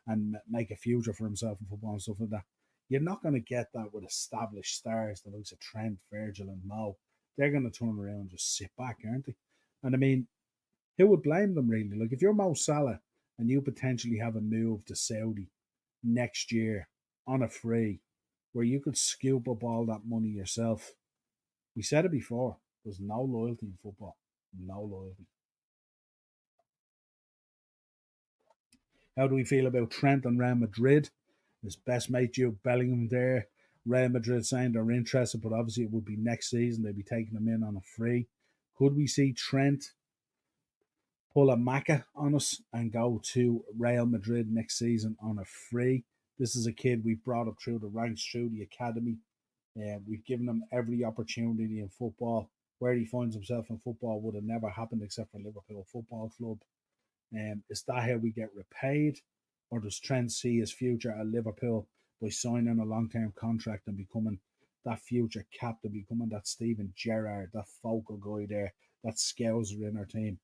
and make a future for himself in football and stuff like that. You're not going to get that with established stars, the likes of Trent, Virgil, and Mo. They're going to turn around and just sit back, aren't they? And I mean, who would blame them, really? Like, if you're Mo Salah and you potentially have a move to Saudi, next year on a free where you could scoop up all that money yourself. We said it before. There's no loyalty in football. No loyalty. How do we feel about Trent and Real Madrid? His best mate Jude Bellingham there. Real Madrid saying they're interested, but obviously it would be next season. They'd be taking him in on a free. Could we see Trent pull a Macca on us and go to Real Madrid next season on a free? This is a kid we've brought up through the ranks, through the academy. We've given him every opportunity in football. Where he finds himself in football would have never happened except for Liverpool Football Club. Is that how we get repaid? Or does Trent see his future at Liverpool by signing a long-term contract and becoming that future captain, becoming that Steven Gerrard, that focal guy there, that scouser in our team?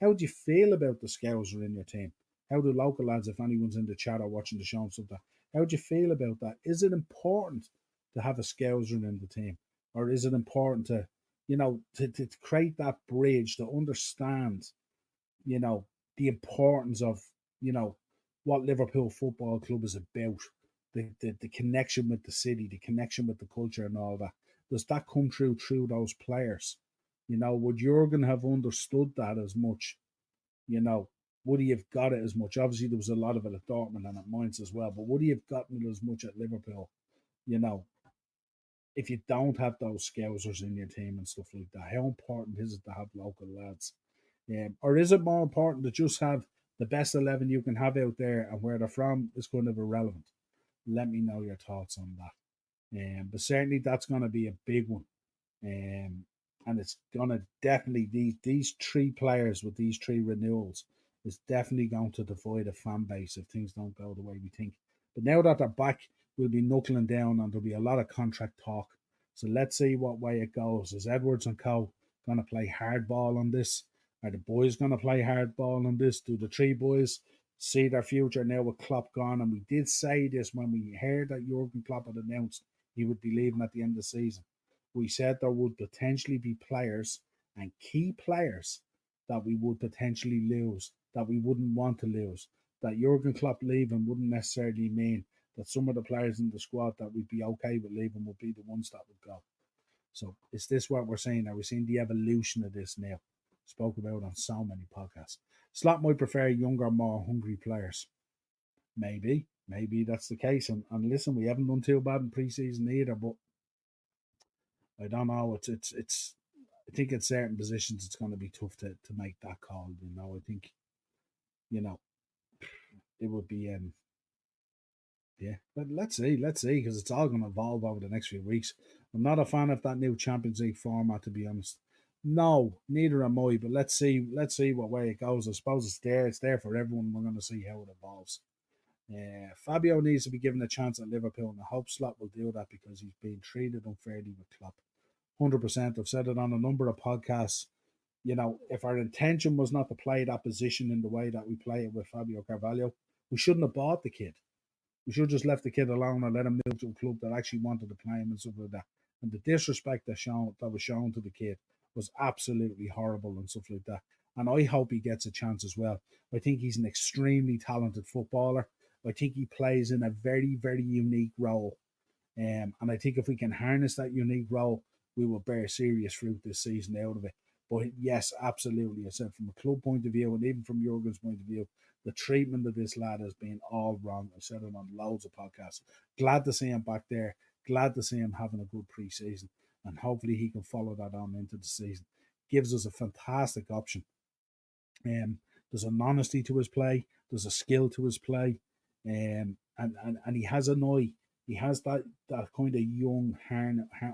How do you feel about the scouser in your team? How do local lads, if anyone's in the chat or watching the show and stuff, how do you feel about that? Is it important to have a scouser in the team? Or is it important to, to create that bridge, to understand, the importance of, what Liverpool Football Club is about, the connection with the city, the connection with the culture and all that. Does that come through those players? Would Jurgen have understood that as much? Would he have got it as much? Obviously, there was a lot of it at Dortmund and at Mainz as well, but would he have gotten it as much at Liverpool? If you don't have those scousers in your team and stuff like that, how important is it to have local lads? Or is it more important to just have the best 11 you can have out there, and where they're from is kind of irrelevant? Let me know your thoughts on that. But certainly that's going to be a big one. And it's going to definitely, these three players with these three renewals is definitely going to divide a fan base if things don't go the way we think. But now that they're back, we'll be knuckling down and there'll be a lot of contract talk. So let's see what way it goes. Is Edwards and Co. going to play hardball on this? Are the boys going to play hardball on this? Do the three boys see their future now with Klopp gone? And we did say this when we heard that Jurgen Klopp had announced he would be leaving at the end of the season. We said there would potentially be players and key players that we would potentially lose, that we wouldn't want to lose. That Jurgen Klopp leaving wouldn't necessarily mean that some of the players in the squad that we'd be okay with leaving would be the ones that would go. So is this what we're saying? Are we seeing the evolution of this now? Spoke about on so many podcasts. Slot might prefer younger, more hungry players. Maybe that's the case. And listen, we haven't done too bad in preseason either, but I don't know. It's. I think at certain positions it's going to be tough to make that call. I think, it would be yeah. But let's see, because it's all going to evolve over the next few weeks. I'm not a fan of that new Champions League format, to be honest. No, neither am I. But let's see what way it goes. I suppose it's there. It's there for everyone. We're going to see how it evolves. Fabio needs to be given a chance at Liverpool, and I hope Slot will do that because he's being treated unfairly with Klopp. 100%. I've said it on a number of podcasts. If our intention was not to play that position in the way that we play it with Fabio Carvalho, we shouldn't have bought the kid. We should have just left the kid alone and let him move to a club that actually wanted to play him and stuff like that. And the disrespect that was shown to the kid was absolutely horrible and stuff like that. And I hope he gets a chance as well. I think he's an extremely talented footballer. I think he plays in a very, very unique role. And I think if we can harness that unique role, we will bear serious fruit this season out of it. But yes, absolutely. I said from a club point of view and even from Jurgen's point of view, the treatment of this lad has been all wrong. I said it on loads of podcasts. Glad to see him back there. Glad to see him having a good pre-season. And hopefully he can follow that on into the season. Gives us a fantastic option. There's an honesty to his play. There's a skill to his play. And he has an eye. He has that kind of young,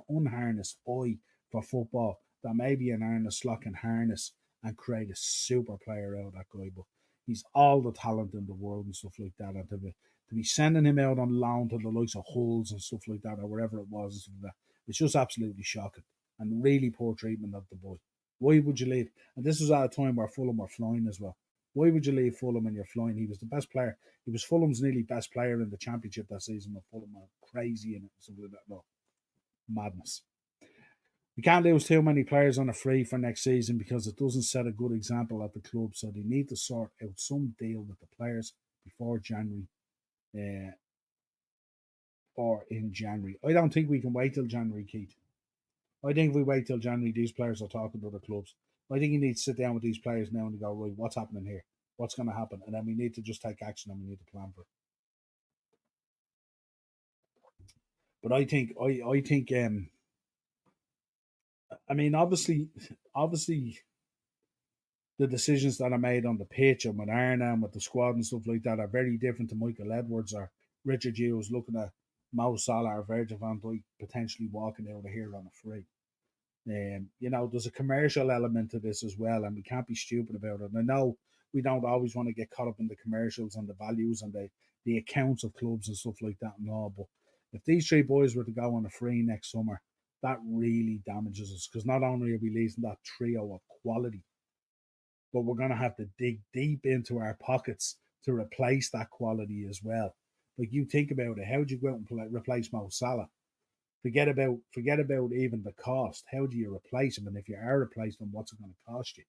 unharnessed eye for football that maybe an Arne Slot can harness and create a super player out of that guy. But he's all the talent in the world and stuff like that. And to be sending him out on loan to the likes of Hulls and stuff like that, or wherever it was, it's just absolutely shocking and really poor treatment of the boy. Why would you leave? And this was at a time where Fulham were flying as well. Why would you leave Fulham when you're flying? He was the best player. He was Fulham's nearly best player in the Championship that season when Fulham were crazy in it. Something like that. No, madness. We can't lose too many players on a free for next season because it doesn't set a good example at the club. So they need to sort out some deal with the players before January uh, or in January. I don't think we can wait till January, Keith. I think if we wait till January, these players are talking to other clubs. I think you need to sit down with these players now and go, right, what's happening here? What's going to happen? And then we need to just take action and we need to plan for it. But I mean, obviously, the decisions that are made on the pitch and with Arna and with the squad and stuff like that are very different to Michael Edwards or Richard Hughes looking at Mo Salah or Virgil van Dijk potentially walking out of here on a free. There's a commercial element to this as well, and we can't be stupid about it. And I know we don't always want to get caught up in the commercials and the values and the accounts of clubs and stuff like that and all, but if these three boys were to go on a free next summer, that really damages us because not only are we losing that trio of quality, but we're going to have to dig deep into our pockets to replace that quality as well. Like you think about it, how do you go out and replace Mo Salah? Forget about even the cost. How do you replace him? And if you are replacing him, what's it going to cost you?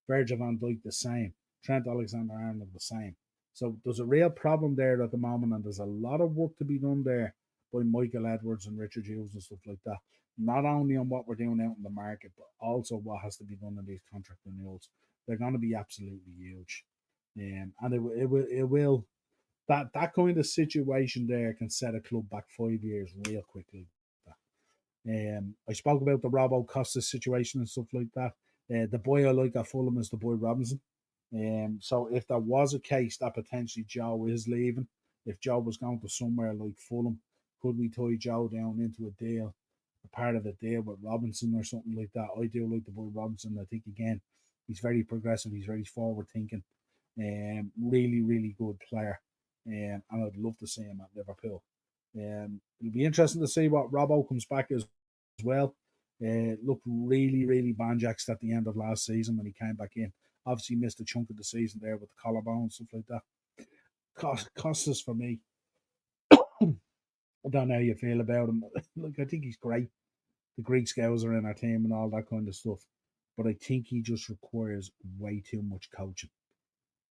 Virgil van Dijk the same. Trent Alexander-Arnold the same. So there's a real problem there at the moment, and there's a lot of work to be done there by Michael Edwards and Richard Hughes and stuff like that. Not only on what we're doing out in the market, but also what has to be done in these contract renewals. They're going to be absolutely huge, and it will that kind of situation there can set a club back 5 years real quickly. I spoke about the Robbo Costa situation and stuff like that. The boy I like at Fulham is the boy Robinson. So if there was a case that potentially Joe is leaving, if Joe was going to somewhere like Fulham, could we tie Joe down into a deal, a part of a deal with Robinson or something like that? I do like the boy Robinson. I think again, he's very progressive. He's very forward thinking. Really, really good player. And I'd love to see him at Liverpool. It'll be interesting to see what Robbo comes back as well. Looked really, really banjaxed at the end of last season when he came back in. Obviously missed a chunk of the season there with the collarbone and stuff like that. Cost us for me. I don't know how you feel about him. Look, I think he's great. The Greek scouts are in our team and all that kind of stuff. But I think he just requires way too much coaching.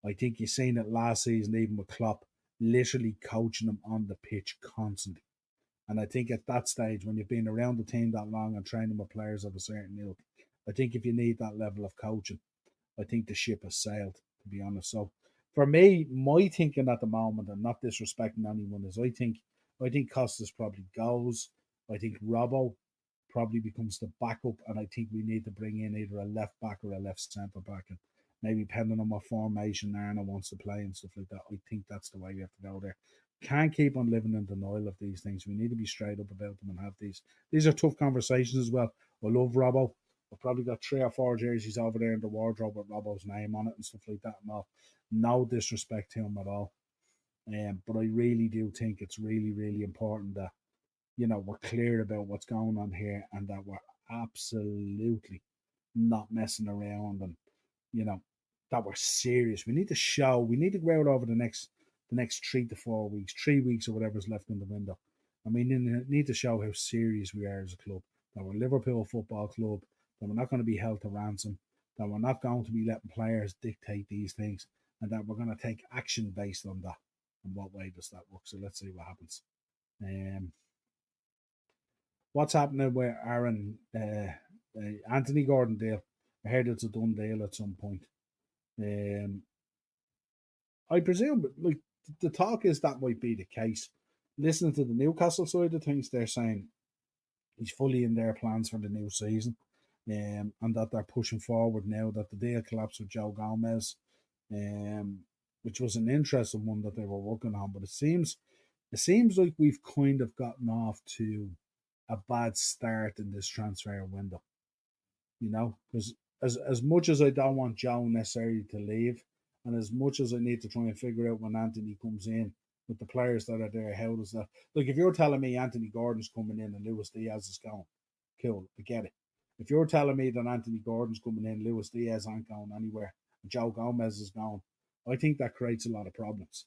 I think you've seen it last season, even with Klopp, literally coaching him on the pitch constantly. And I think at that stage, when you've been around the team that long and training with players of a certain ilk, I think if you need that level of coaching, I think the ship has sailed, to be honest. So for me, my thinking at the moment, and not disrespecting anyone, is I think Costas probably goes. I think Robbo probably becomes the backup, and I think we need to bring in either a left back or a left centre back, and maybe depending on what formation Arna wants to play and stuff like that. I think that's the way we have to go there. Can't keep on living in denial of these things. We need to be straight up about them and have these. These are tough conversations as well. I love Robbo. I've probably got 3 or 4 jerseys over there in the wardrobe with Robbo's name on it and stuff like that and all. No disrespect to him at all. But I really do think it's really, really important that, we're clear about what's going on here and that we're absolutely not messing around and, you know, that we're serious. We need to go out over the next 3 to 4 weeks, 3 weeks or whatever's left in the window. And we need to show how serious we are as a club. That we're Liverpool Football Club, that we're not going to be held to ransom, that we're not going to be letting players dictate these things, and that we're going to take action based on that. And what way does that work? So let's see what happens. What's happening with Aaron Anthony Gordon deal? I heard it's a done deal at some point. I presume, like the talk is that might be the case. Listening to the Newcastle side of things, they're saying he's fully in their plans for the new season, and that they're pushing forward now. That the deal collapsed with Joe Gomez, which was an interesting one that they were working on. But it seems like we've kind of gotten off to a bad start in this transfer window. Because as much as I don't want Joe necessarily to leave, and as much as I need to try and figure out when Anthony comes in with the players that are there, how does that? Like, if you're telling me Anthony Gordon's coming in and Luis Diaz is going, cool, I get it. If you're telling me that Anthony Gordon's coming in, Luis Diaz ain't going anywhere, and Joe Gomez is going, I think that creates a lot of problems.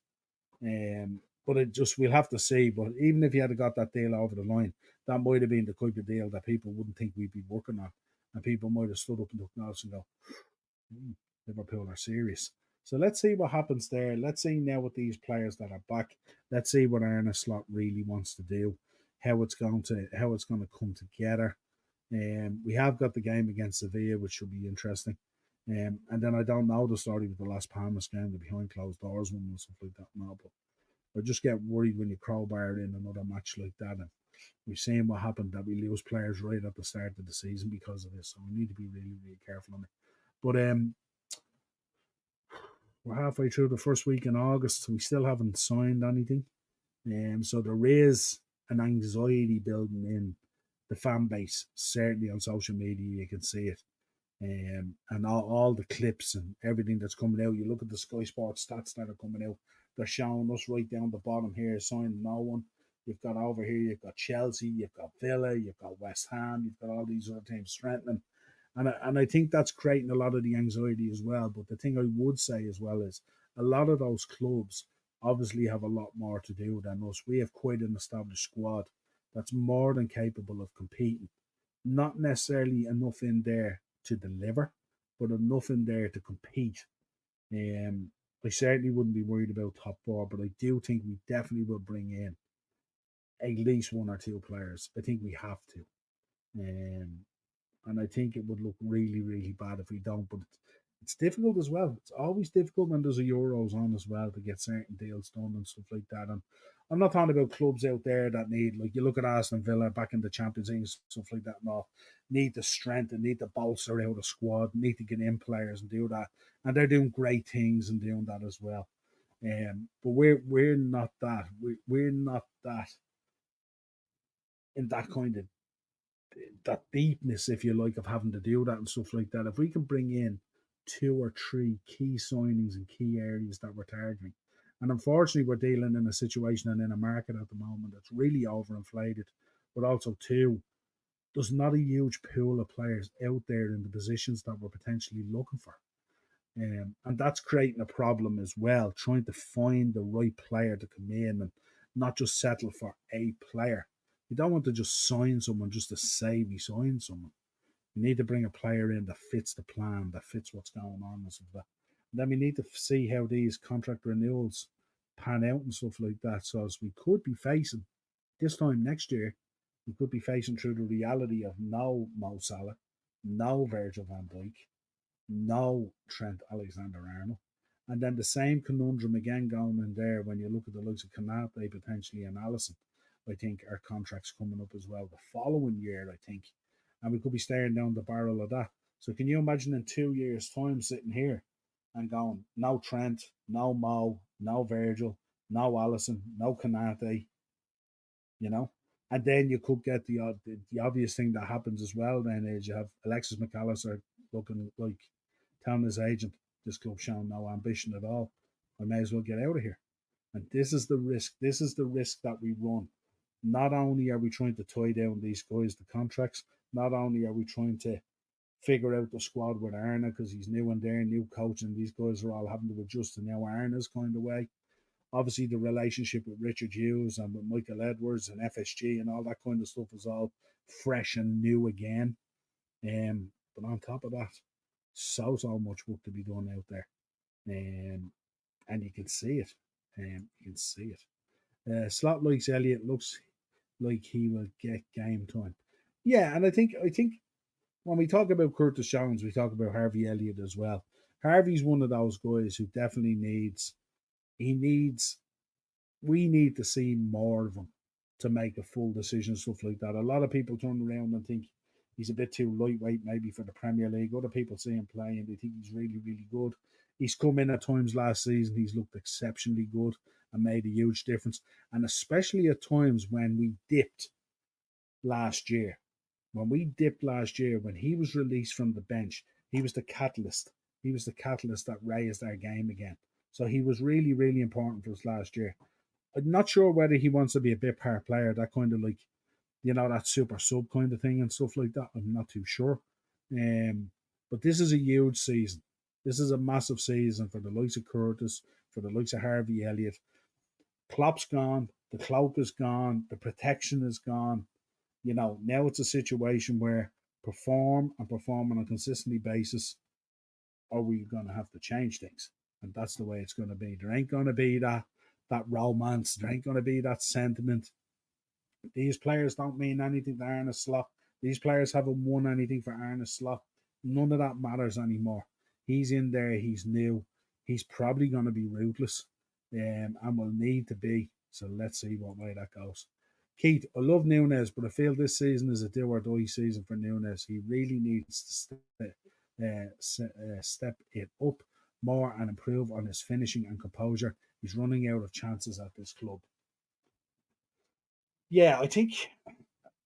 But we'll have to see. But even if you had got that deal over the line, that might have been the type of deal that people wouldn't think we'd be working on. And people might have stood up and took notice and go, Liverpool are serious. So let's see what happens there. Let's see now with these players that are back. Let's see what Arne Slot really wants to do, how it's going to come together. We have got the game against Sevilla, which should be interesting. And then I don't know the story with the Las Palmas game, the behind closed doors one and stuff like that now. But I just get worried when you crowbar in another match like that. And we've seen what happened, that we lose players right at the start of the season because of this. So we need to be really, really careful on it. But we're halfway through the first week in August. We still haven't signed anything. So there is an anxiety building in the fan base. Certainly on social media, you can see it. And all the clips and everything that's coming out. You look at the Sky Sports stats that are coming out. They're showing us right down the bottom here, signing no one. You've got over here, you've got Chelsea, you've got Villa, you've got West Ham, you've got all these other teams strengthening. And I think that's creating a lot of the anxiety as well. But the thing I would say as well is a lot of those clubs obviously have a lot more to do than us. We have quite an established squad that's more than capable of competing. Not necessarily enough in there to deliver, but enough in there to compete. I certainly wouldn't be worried about top four, but I do think we definitely will bring in at least one or two players. I think we have to. Um, and I think it would look really, really bad if we don't. But it's difficult as well. It's always difficult when there's a Euros on as well to get certain deals done and stuff like that. And I'm not talking about clubs out there that need, like you look at Aston Villa back in the Champions League, stuff like that, and all, need the strength and need to bolster out a squad, need to get in players and do that. And they're doing great things and doing that as well. But we're not that. We're not that in that kind of that deepness, if you like, of having to do that and stuff like that. If we can bring in two or three key signings in key areas that we're targeting, and unfortunately, we're dealing in a situation and in a market at the moment that's really overinflated, but also too, there's not a huge pool of players out there in the positions that we're potentially looking for. And that's creating a problem as well, trying to find the right player to come in and not just settle for a player. You don't want to just sign someone just to say we signed someone. You need to bring a player in that fits the plan, that fits what's going on and stuff like that. And then we need to see how these contract renewals pan out and stuff like that. So as we could be facing this time next year, we could be facing through the reality of no Mo Salah, no Virgil van Dijk, no Trent Alexander-Arnold. And then the same conundrum again going in there when you look at the likes of Kanate potentially and Allison. I think our contracts coming up as well the following year, I think. And we could be staring down the barrel of that. So can you imagine in 2 years' time sitting here and going, no Trent, no Mo, no Virgil, no Allison, no Kanate, you know? And then you could get the obvious thing that happens as well then is you have Alexis McAllister looking like telling his agent, this club showing no ambition at all. I may as well get out of here. And this is the risk. This is the risk that we run. Not only are we trying to tie down these guys to contracts, not only are we trying to figure out the squad with Arna because he's new and there, new coach, and these guys are all having to adjust to now Arna's kind of way. Obviously, the relationship with Richard Hughes and with Michael Edwards and FSG and all that kind of stuff is all fresh and new again. But on top of that, so much work to be done out there, and you can see it. You can see it. Slot likes Elliott. Looks like he will get game time. Yeah, and I think when we talk about Curtis Jones, we talk about Harvey Elliott as well. Harvey's one of those guys who definitely needs. He needs. We need to see more of him to make a full decision, stuff like that. A lot of people turn around and think he's a bit too lightweight, maybe for the Premier League. Other people see him play and they think he's really, really good. He's come in at times last season. He's looked exceptionally good and made a huge difference. And especially at times when we dipped last year. When we dipped last year, when he was released from the bench, he was the catalyst. He was the catalyst that raised our game again. So he was really, really important for us last year. I'm not sure whether he wants to be a bit part player, that kind of like, that super sub kind of thing and stuff like that. I'm not too sure. But this is a huge season. This is a massive season for the likes of Curtis, for the likes of Harvey Elliott. Klopp's gone, the cloak is gone, the protection is gone. Now it's a situation where perform on a consistently basis, or we're going to have to change things. and that's the way it's going to be. There ain't going to be that romance. There ain't going to be that sentiment. These players don't mean anything to Arne Slot. These players haven't won anything for Arne Slot. None of that matters anymore. He's in there. He's new. He's probably going to be ruthless, and will need to be. So let's see what way that goes. Keith, I love Nunes, but I feel this season is a do or die season for Nunes. He really needs to step it up more and improve on his finishing and composure. He's running out of chances at this club. Yeah, I think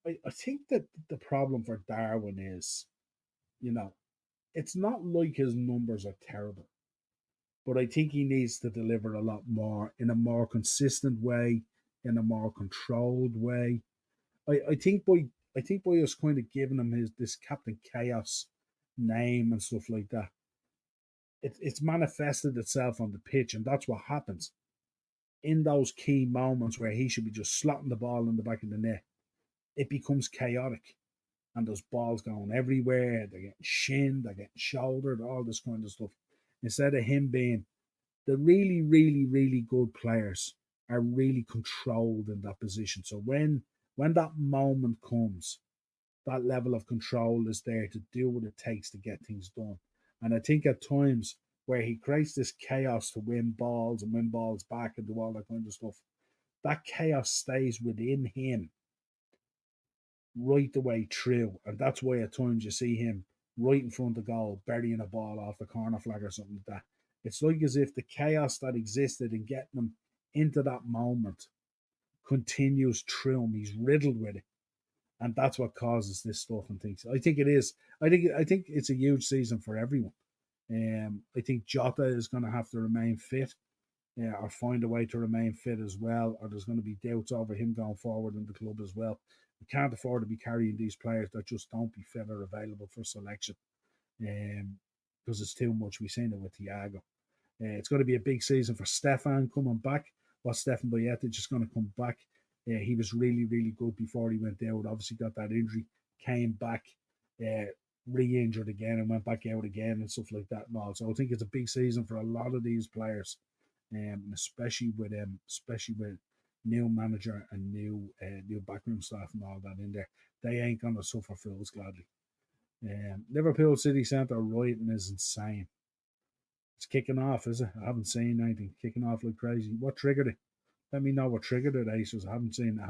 that the problem for Darwin is, you know, it's not like his numbers are terrible, but I think he needs to deliver a lot more in a more consistent way, in a more controlled way. I think by us kind of giving him this Captain Chaos name and stuff like that, it's manifested itself on the pitch, and that's what happens in those key moments where he should be just slotting the ball in the back of the net. It becomes chaotic, and there's balls going everywhere. They're getting shinned, they're getting shouldered, all this kind of stuff. Instead of him being the really, really, really good players are really controlled in that position. So when that moment comes, that level of control is there to do what it takes to get things done. And I think at times where he creates this chaos to win balls and win balls back and do all that kind of stuff, that chaos stays within him right the way through. And that's why at times you see him right in front of goal, burying a ball off the corner flag or something like that. It's like as if the chaos that existed in getting him into that moment continues through him. He's riddled with it. And that's what causes this stuff and things. I think it is. I think it's a huge season for everyone. I think Jota is going to have to remain fit, or find a way to remain fit as well, or there's going to be doubts over him going forward in the club as well. We can't afford to be carrying these players that just don't be fit or available for selection, because it's too much. We've seen it with Thiago. It's going to be a big season for Stefan coming back. Stefan Boyetic is going to come back. He was really, really good before he went out. Obviously got that injury, came back, re-injured again and went back out again and stuff like that and all. So I think it's a big season for a lot of these players, especially with new manager and new backroom staff and all that in there. They ain't gonna suffer fools gladly. Liverpool City Centre rioting is insane. It's kicking off, is it? I haven't seen anything kicking off like crazy. What triggered it? Let me know what triggered it, Aces. I haven't seen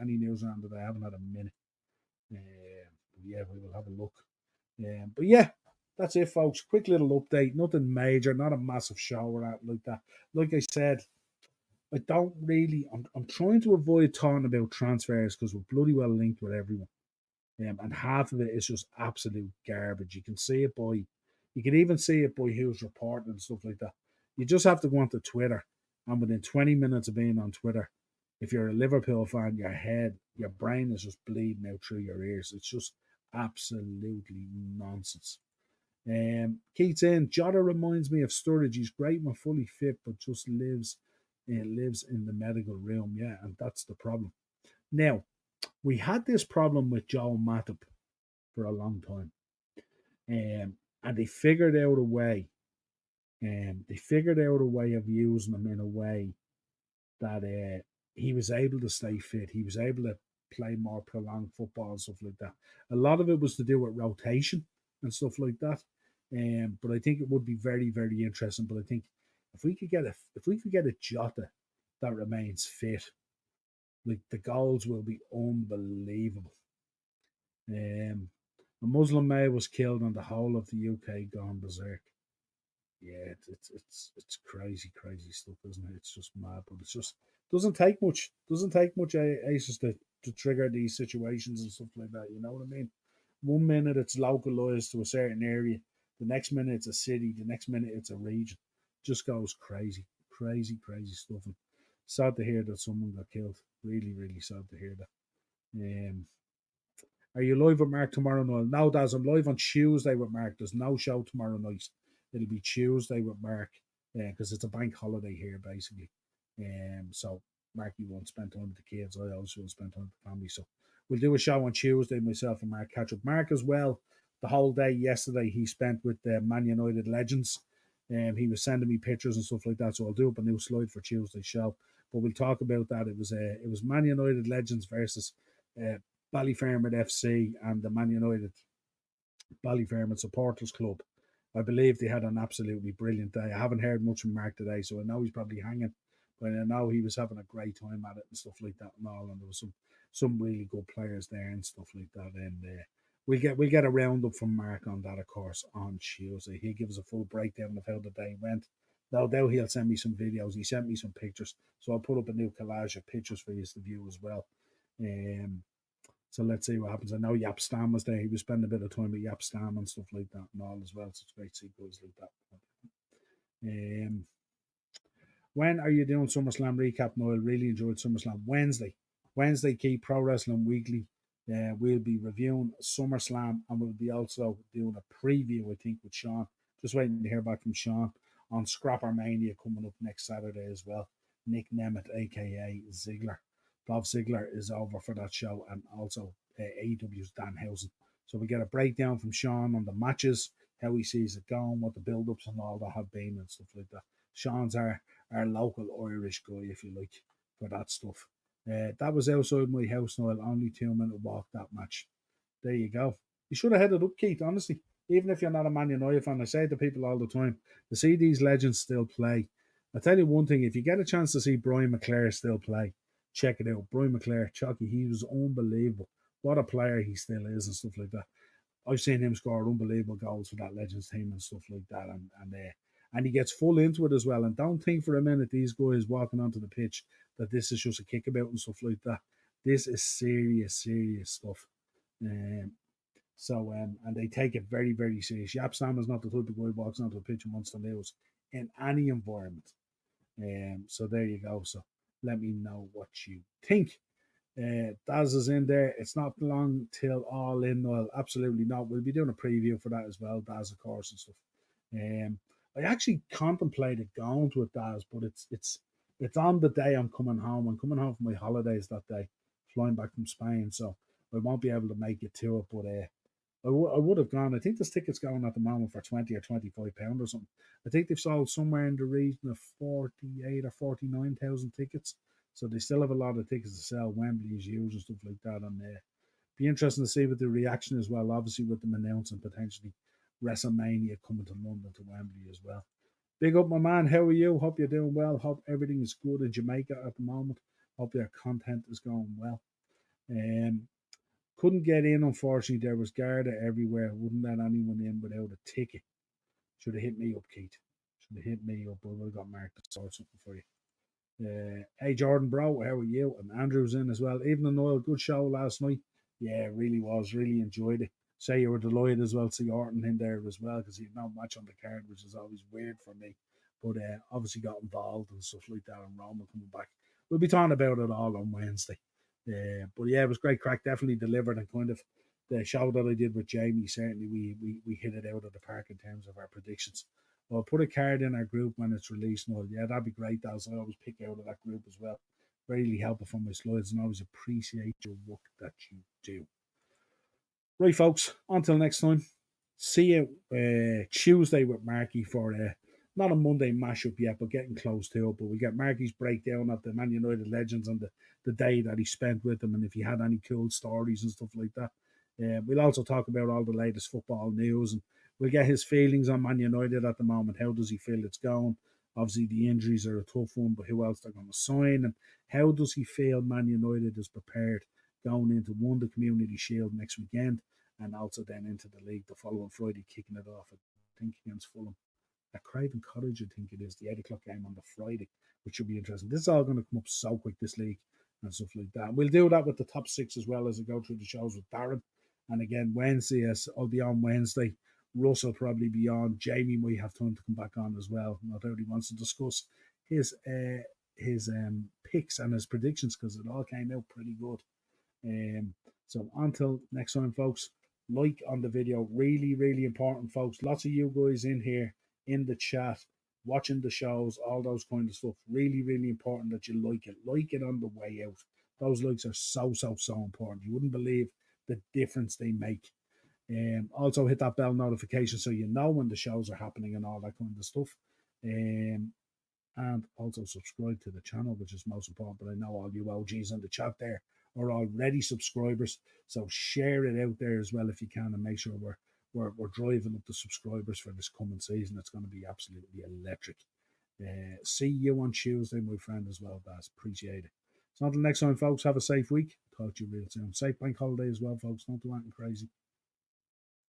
any news around it. I haven't had a minute. Yeah, we will have a look. But yeah, that's it, folks. Quick little update. Nothing major, not a massive show or that like that. Like I said, I don't really. I'm trying to avoid talking about transfers because we're bloody well linked with everyone. And half of it is just absolute garbage. You can see it by, you can even see it by who's reporting and stuff like that. You just have to go onto Twitter, and within 20 minutes of being on Twitter, if you're a Liverpool fan, your brain is just bleeding out through your ears. It's just absolutely nonsense. Keith's in. Jota reminds me of Sturridge. He's great when fully fit, but just lives in the medical room. Yeah, and that's the problem. Now, we had this problem with Joel Matip for a long time, and they figured out a way. Of using him in a way that he was able to stay fit. He was able to play more prolonged football and stuff like that. A lot of it was to do with rotation and stuff like that. But I think it would be very, very interesting. But I think if we could get a Jota that remains fit, like the goals will be unbelievable. A Muslim male was killed and the whole of the UK gone berserk. Yeah, it's crazy, crazy stuff, isn't it? It's just mad, but it's just doesn't take much. Doesn't take much aces to trigger these situations and stuff like that. You know what I mean? 1 minute it's localized to a certain area, the next minute it's a city, the next minute it's a region. Just goes crazy, crazy, crazy stuff. And sad to hear that someone got killed. Really, really sad to hear that. Are you live with Mark tomorrow night? No, Daz, I'm live on Tuesday with Mark. There's no show tomorrow night. It'll be Tuesday with Mark because it's a bank holiday here, basically. So Marky won't spend time with the kids. I also will spend time with the family. So we'll do a show on Tuesday, myself and Mark catch up. Mark as well, the whole day yesterday he spent with the Man United legends. He was sending me pictures and stuff like that, so I'll do up a new slide for Tuesday's show. But we'll talk about that. It was Man United legends versus Ballyfermot FC and the Man United Ballyfermot Supporters Club. I believe they had an absolutely brilliant day. I haven't heard much from Mark today, so I know he's probably hanging. But I know he was having a great time at it and stuff like that and all. And there was some really good players there and stuff like that. And we'll get a roundup from Mark on that, of course, on Tuesday. He'll give us a full breakdown of how the day went. No doubt he'll send me some videos. He sent me some pictures, so I'll put up a new collage of pictures for you to view as well. So let's see what happens. I know Yap Stam was there. He was spending a bit of time with Yap Stam and stuff like that and all as well. So it's great to see guys like that. When are you doing SummerSlam recap, Noel? Really enjoyed SummerSlam. Wednesday, Key Pro Wrestling Weekly. We'll be reviewing SummerSlam and we'll be also doing a preview, I think, with Sean. Just waiting to hear back from Sean on Scrapper Mania coming up next Saturday as well. Nick Nemeth, aka Ziggler. Bob Ziggler is over for that show, and also AEW's Danhausen. So we get a breakdown from Sean on the matches, how he sees it going, what the build-ups and all that have been and stuff like that. Sean's our local Irish guy, if you like, for that stuff. That was outside my house, Noel. Only 2-minute walk, that match. There you go. You should have headed up, Keith, honestly. Even if you're not a Man United fan, I say to people all the time, to see these legends still play. I'll tell you one thing, if you get a chance to see Brian McClare still play, check it out. Brian McClare, Chucky, he was unbelievable. What a player he still is and stuff like that. I've seen him score unbelievable goals for that Legends team and stuff like that. And he gets full into it as well. And don't think for a minute these guys walking onto the pitch that this is just a kickabout and stuff like that. This is serious, serious stuff. And they take it very, very serious. Yap Sam is not the type of guy who walks onto the pitch and wants to lose in any environment. So there you go. So let me know what you think. Daz is in there. It's not long till All In. Well, absolutely not. We'll be doing a preview for that as well, Daz, of course, and stuff. I actually contemplated going to it, Daz, but it's on the day I'm coming home. I'm coming home for my holidays that day, flying back from Spain, so I won't be able to make it to it. But I would have gone. I think this ticket's going at the moment for £20 or £25 or something. I think they've sold somewhere in the region of 48 or 49,000 tickets. So they still have a lot of tickets to sell. Wembley is used and stuff like that. And be interesting to see what the reaction as well. Obviously, with them announcing potentially WrestleMania coming to London to Wembley as well. Big up, my man. How are you? Hope you're doing well. Hope everything is good in Jamaica at the moment. Hope your content is going well. Couldn't get in, unfortunately. There was Garda everywhere. Wouldn't let anyone in without a ticket. Should have hit me up, Keith. Should have hit me up. I would have got Mark to sort something for you. Hey, Jordan, bro, how are you? And Andrew's in as well. Evening, Noel. Good show last night. Yeah, it really was. Really enjoyed it. Say you were delighted as well to see Orton in there as well because he had no match on the card, which is always weird for me. But obviously got involved and stuff like that. And Roman coming back. We'll be talking about it all on Wednesday. But yeah, it was great crack. Definitely delivered, and kind of the show that I did with Jamie, certainly we hit it out of the park in terms of our predictions. I'll put a card in our group when it's released. No, yeah, that'd be great. I always pick out of that group as well. Really helpful for my slides, and I always appreciate your work that you do. Right, folks. Until next time. See you Tuesday with Marky for not a Monday mashup yet, but getting close to it. But we get Marky's breakdown of the Man United legends and the day that he spent with them, and if he had any cool stories and stuff like that. We'll also talk about all the latest football news, and we'll get his feelings on Man United at the moment. How does he feel it's going? Obviously, the injuries are a tough one, but who else they're going to sign? And how does he feel Man United is prepared going into the Community Shield next weekend, and also then into the league the following Friday, kicking it off, I think, against Fulham. At Craven Cottage, I think it is, the 8 o'clock game on the Friday, which should be interesting. This is all going to come up so quick, this league, and stuff like that. We'll do that with the top 6 as well as I go through the shows with Darren. And again, Wednesday, I'll be on Wednesday. Russ will probably be on. Jamie might have time to come back on as well. Not that he wants to discuss his picks and his predictions because it all came out pretty good. So until next time, folks, like on the video. Really, really important, folks. Lots of you guys in here in the chat, watching the shows, all those kind of stuff. Really, really important that you like it. Like it on the way out. Those likes are so important. You wouldn't believe the difference they make. Also hit that bell notification so you know when the shows are happening and all that kind of stuff. And also subscribe to the channel, which is most important. But I know all you OGs in the chat there are already subscribers, so share it out there as well if you can, and make sure we're driving up the subscribers for this coming season. It's going to be absolutely electric. See you on Tuesday, my friend, as well. That's appreciated. So until next time, folks, have a safe week. Talk to you real soon. Safe bank holiday as well, folks. Don't do anything crazy.